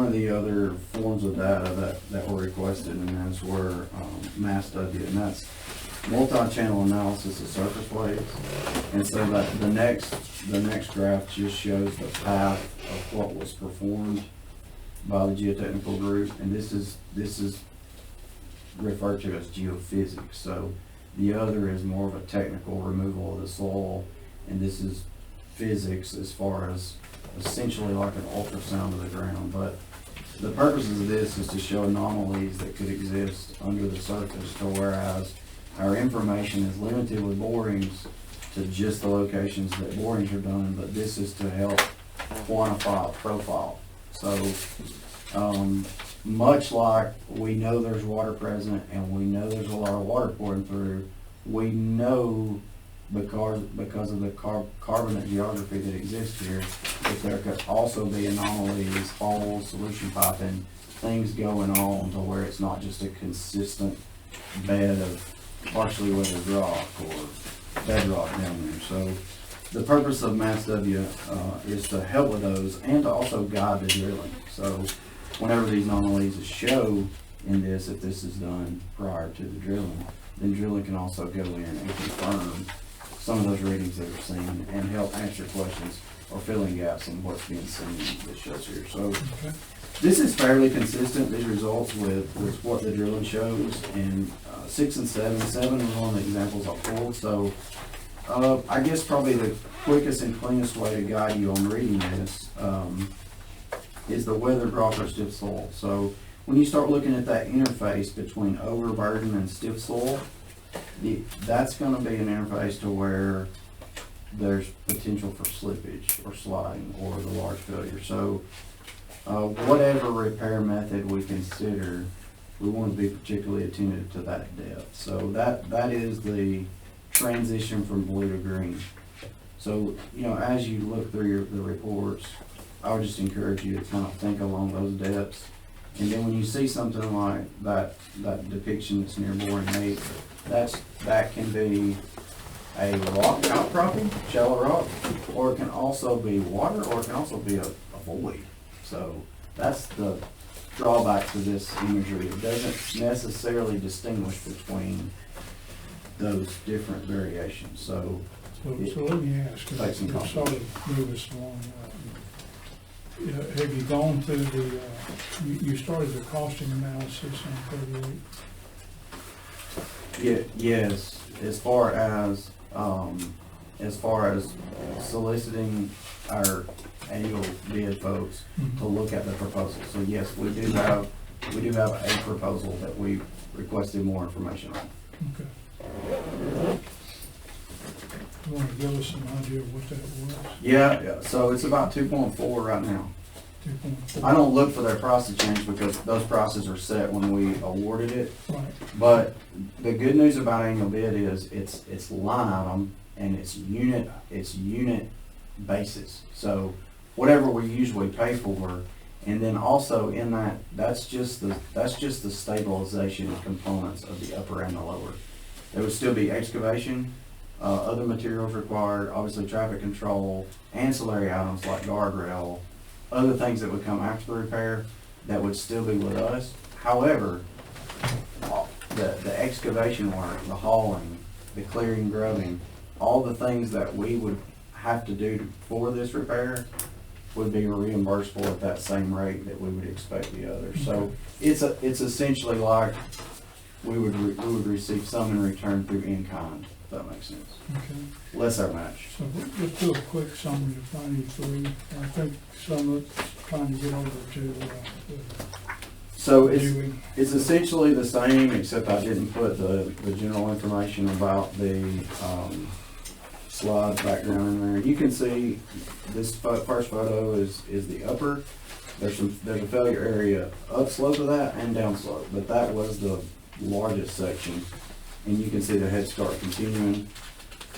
of the other forms of data that were requested in this were mass study, and that's multi-channel analysis of surface waves. And so that the next graph just shows the path of what was performed by the geotechnical group, and this is referred to as geophysics. So the other is more of a technical removal of the soil, and this is physics as far as essentially like an ultrasound of the ground. But the purposes of this is to show anomalies that could exist under the surface, to whereas our information is limited with borings to just the locations that borings are done, but this is to help quantify a profile. So much like we know there's water present and we know there's a lot of water pouring through, we know because of the carbonate geography that exists here, that there could also be anomalies, holes, solution piping, things going on to where it's not just a consistent bed of partially weathered rock or bedrock down there. So the purpose of MassW is to help with those and to also guide the drilling. So whenever these anomalies show in this, if this is done prior to the drilling, then drilling can also go in and confirm some of those readings that are seen and help answer questions or fill in gaps in what's being seen that shows here. So this is fairly consistent, these results, with what the drilling shows. And 6 and 7 was one of the examples I pulled. So I guess probably the quickest and cleanest way to guide you on reading this is the weathered rock or stiff soil. So when you start looking at that interface between overburden and stiff soil, that's going to be an interface to where there's potential for slippage or sliding or the large failure. So whatever repair method we consider, we want to be particularly attentive to that depth. So that is the transition from blue to green. So, you know, as you look through the reports, I would just encourage you to kind of think along those depths. And then when you see something like that depiction that's near boring 8, that can be a rock outcropping, shallow rock, or it can also be water, or it can also be a void. So that's the drawback to this imagery. It doesn't necessarily distinguish between those different variations. So So let me ask, Take some to sort of move us along, have you gone through the, you started the costing analysis on 38? Yes, as far as soliciting our annual bid folks to look at the proposal. So yes, we do have a proposal that we requested more information on. Okay. You want to give us an idea of what that was? Yeah, so it's about 2.4 right now. 2.4? I don't look for their price to change because those prices are set when we awarded it. Right. But the good news about annual bid is it's line item and it's unit basis. So whatever we usually pay for, and then also in that's just the stabilization components of the upper and the lower. There would still be excavation, other materials required, obviously traffic control, ancillary items like guardrail, other things that would come after the repair that would still be with us. However, the excavation work, the hauling, the clearing, grubbing, all the things that we would have to do for this repair would be reimbursable at that same rate that we would expect the others. So it's essentially like we would receive some in return through in-kind, if that makes sense. Okay. Less our match. So let's do a quick summary of 93. I think some of it's trying to get over to So viewing. it's essentially the same, except I didn't put the general information about the slide background in there. You can see this first photo is the upper. There's a failure area upslope of that and downslope, but that was the largest section. And you can see the head start continuing.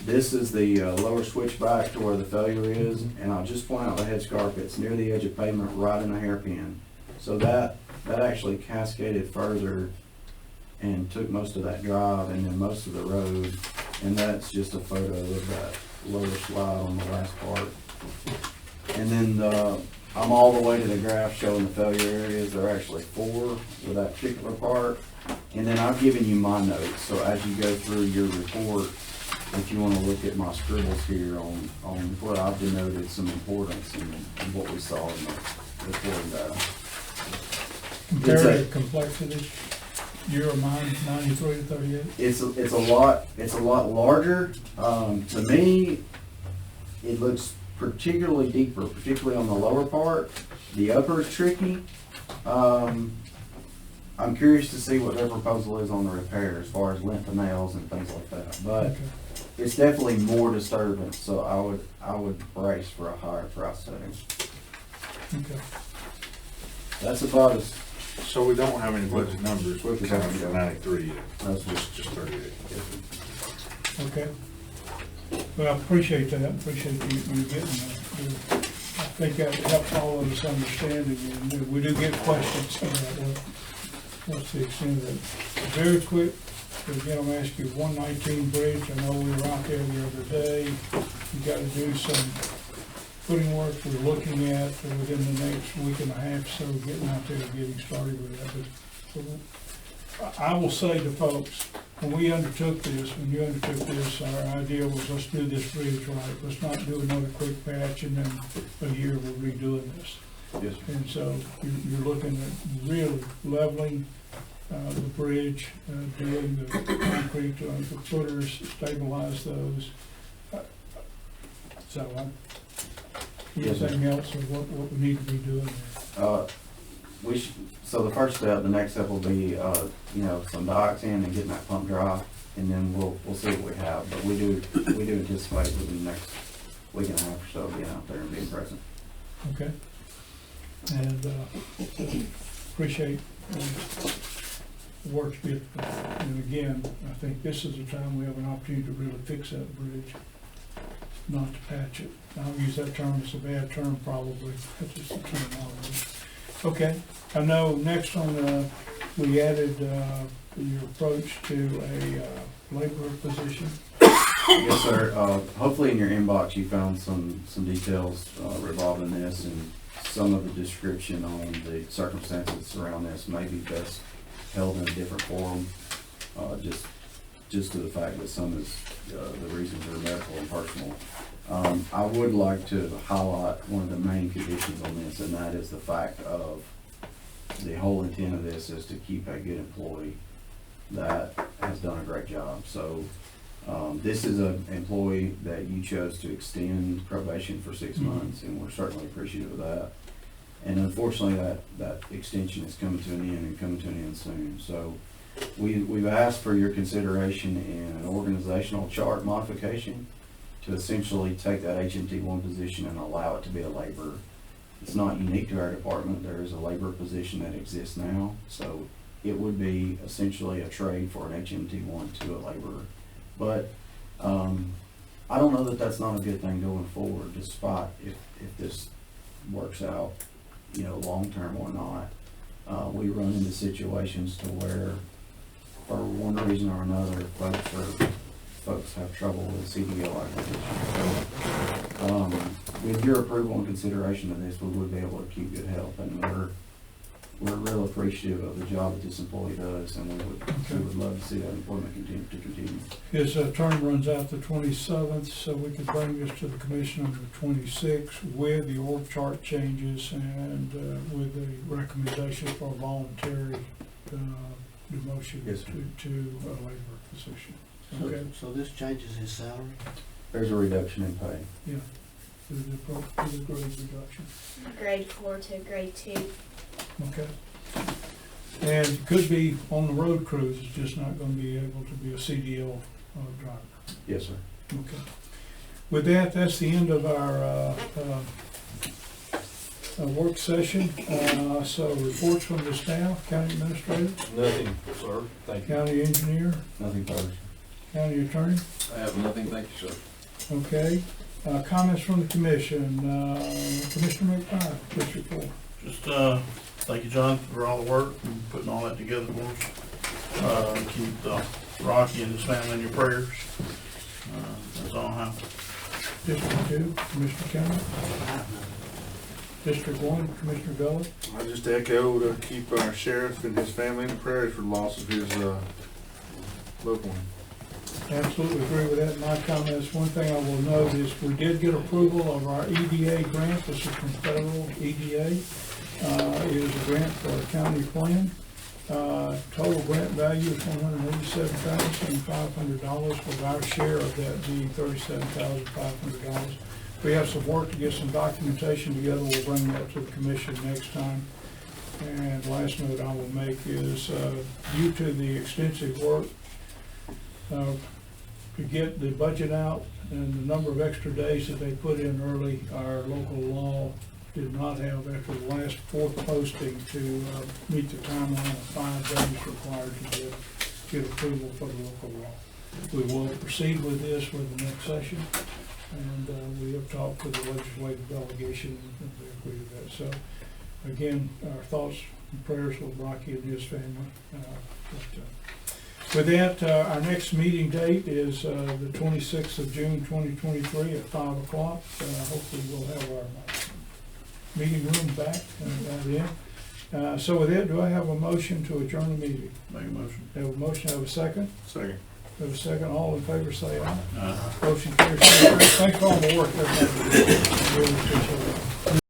This is the lower switchback to where the failure is, and I'll just point out the head scarp. It's near the edge of pavement, right in the hairpin. So that actually cascaded further and took most of that drive and then most of the road. And that's just a photo of that lower slide on the last part. And then I'm all the way to the graph showing the failure areas. There are actually 4 with that particular part. And then I've given you my notes. So as you go through your report, if you want to look at my scribbles here on what I've denoted some importance in what we saw in the reporting data. Comparative complexity, year of mine, 93 to 38. It's a lot larger. To me, it looks particularly deeper, particularly on the lower part. The upper is tricky. I'm curious to see what their proposal is on the repair as far as length of nails and things like that. But Okay. it's definitely more disturbance, so I would brace for a higher price setting. Okay. That's about as, So we don't have any budget numbers with the county for 93 yet, that's just 38. Okay. Well, I appreciate that, appreciate you getting that. I think that helps all of us understand it, and we do get questions about what's the extent of it. Very quick, again, I'm gonna ask you, 119 Bridge, I know we were out there the other day, you gotta do some footing work we're looking at within the next week and a half, so getting out there and getting started with that. But I will say to folks, when you undertook this, our idea was, let's do this bridge right. Let's not do another quick patch and then a year we're redoing this. yes, sir. And so you're looking at really leveling the bridge, doing the concrete, the footers, stabilize those. So, Yes, sir. anything else of what we need to be doing there? So the first step, the next step will be, some dioxin and getting that pump dry, and then we'll see what we have. But we do anticipate within the next week and a half or so being out there and being present. Okay. And appreciate the work bit. And again, I think this is the time we have an opportunity to really fix that bridge, not to patch it. I'll use that term, it's a bad term probably, that's just a terminology. Okay, I know next on, we added your approach to a laborer position. Yes, sir. Hopefully in your inbox you found some details revolving this, and some of the description on the circumstances around this may be best held in a different forum, just to the fact that some of the reasons are medical and personal. I would like to highlight one of the main conditions on this, and that is the fact of the whole intent of this is to keep a good employee that has done a great job. So this is an employee that you chose to extend probation for 6 months, and we're certainly appreciative of that. And unfortunately, that extension is coming to an end and coming to an end soon. So we've asked for your consideration in an organizational chart modification to essentially take that HMT1 position and allow it to be a laborer. It's not unique to our department. There is a laborer position that exists now. So it would be essentially a trade for an HMT1 to a laborer. But I don't know that that's not a good thing going forward, despite if this works out, long-term or not. We run into situations to where, for one reason or another, folks have trouble with CDL applications. So, with your approval and consideration of this, we would be able to keep good health, and we're real appreciative of the job that this employee does, and we would love to see that employment continue. His term runs out the 27th, so we could bring this to the commission on the 26th with the org chart changes and with the recommendation for a voluntary demotion Yes, to a labor position. Okay. So this changes his salary? There's a reduction in pay. Yeah, to the grade reduction. Grade 4 to grade 2. Okay. And could be on the road crews, it's just not going to be able to be a CDL driver. Yes, sir. Okay. With that, that's the end of our work session. So reports from the staff, county administrator, Nothing, sir. Thank you. county engineer, Nothing further. county attorney. I have nothing, thank you, sir. Okay. Comments from the commission. Commissioner McBride, District 4. Just, thank you, John, for all the work and putting all that together for us. Keep Rocky and his family in your prayers. That's all I have. District 2, Commissioner Cameron. District 1, Commissioner Gully. I just echo to keep our sheriff and his family in the prayers for the loss of his loved one. Absolutely agree with that. My comments, one thing I will note is we did get approval of our EDA grant. This is from federal EDA. is a grant for a county plan. Total grant value is $187,500, with our share of that being $37,500. We have some work to get some documentation together. We'll bring that to the commission next time. And last note I will make is, due to the extensive work to get the budget out and the number of extra days that they put in early, our local law did not have, after the last fourth posting, to meet the timeline of 5 days required to get approval for the local law. We will proceed with this with the next session, and we have talked with the legislative delegation and they agree to that. So again, our thoughts and prayers with Rocky and his family. With that, our next meeting date is the 26th of June 2023 at 5 o'clock. Hopefully we'll have our meeting room back by then. So with that, do I have a motion to adjourn the meeting? Make a motion. Have a motion, have a second? Second. Have a second, all in favor say aye. Motion carries. Thanks for all the work everybody did. Really appreciate it.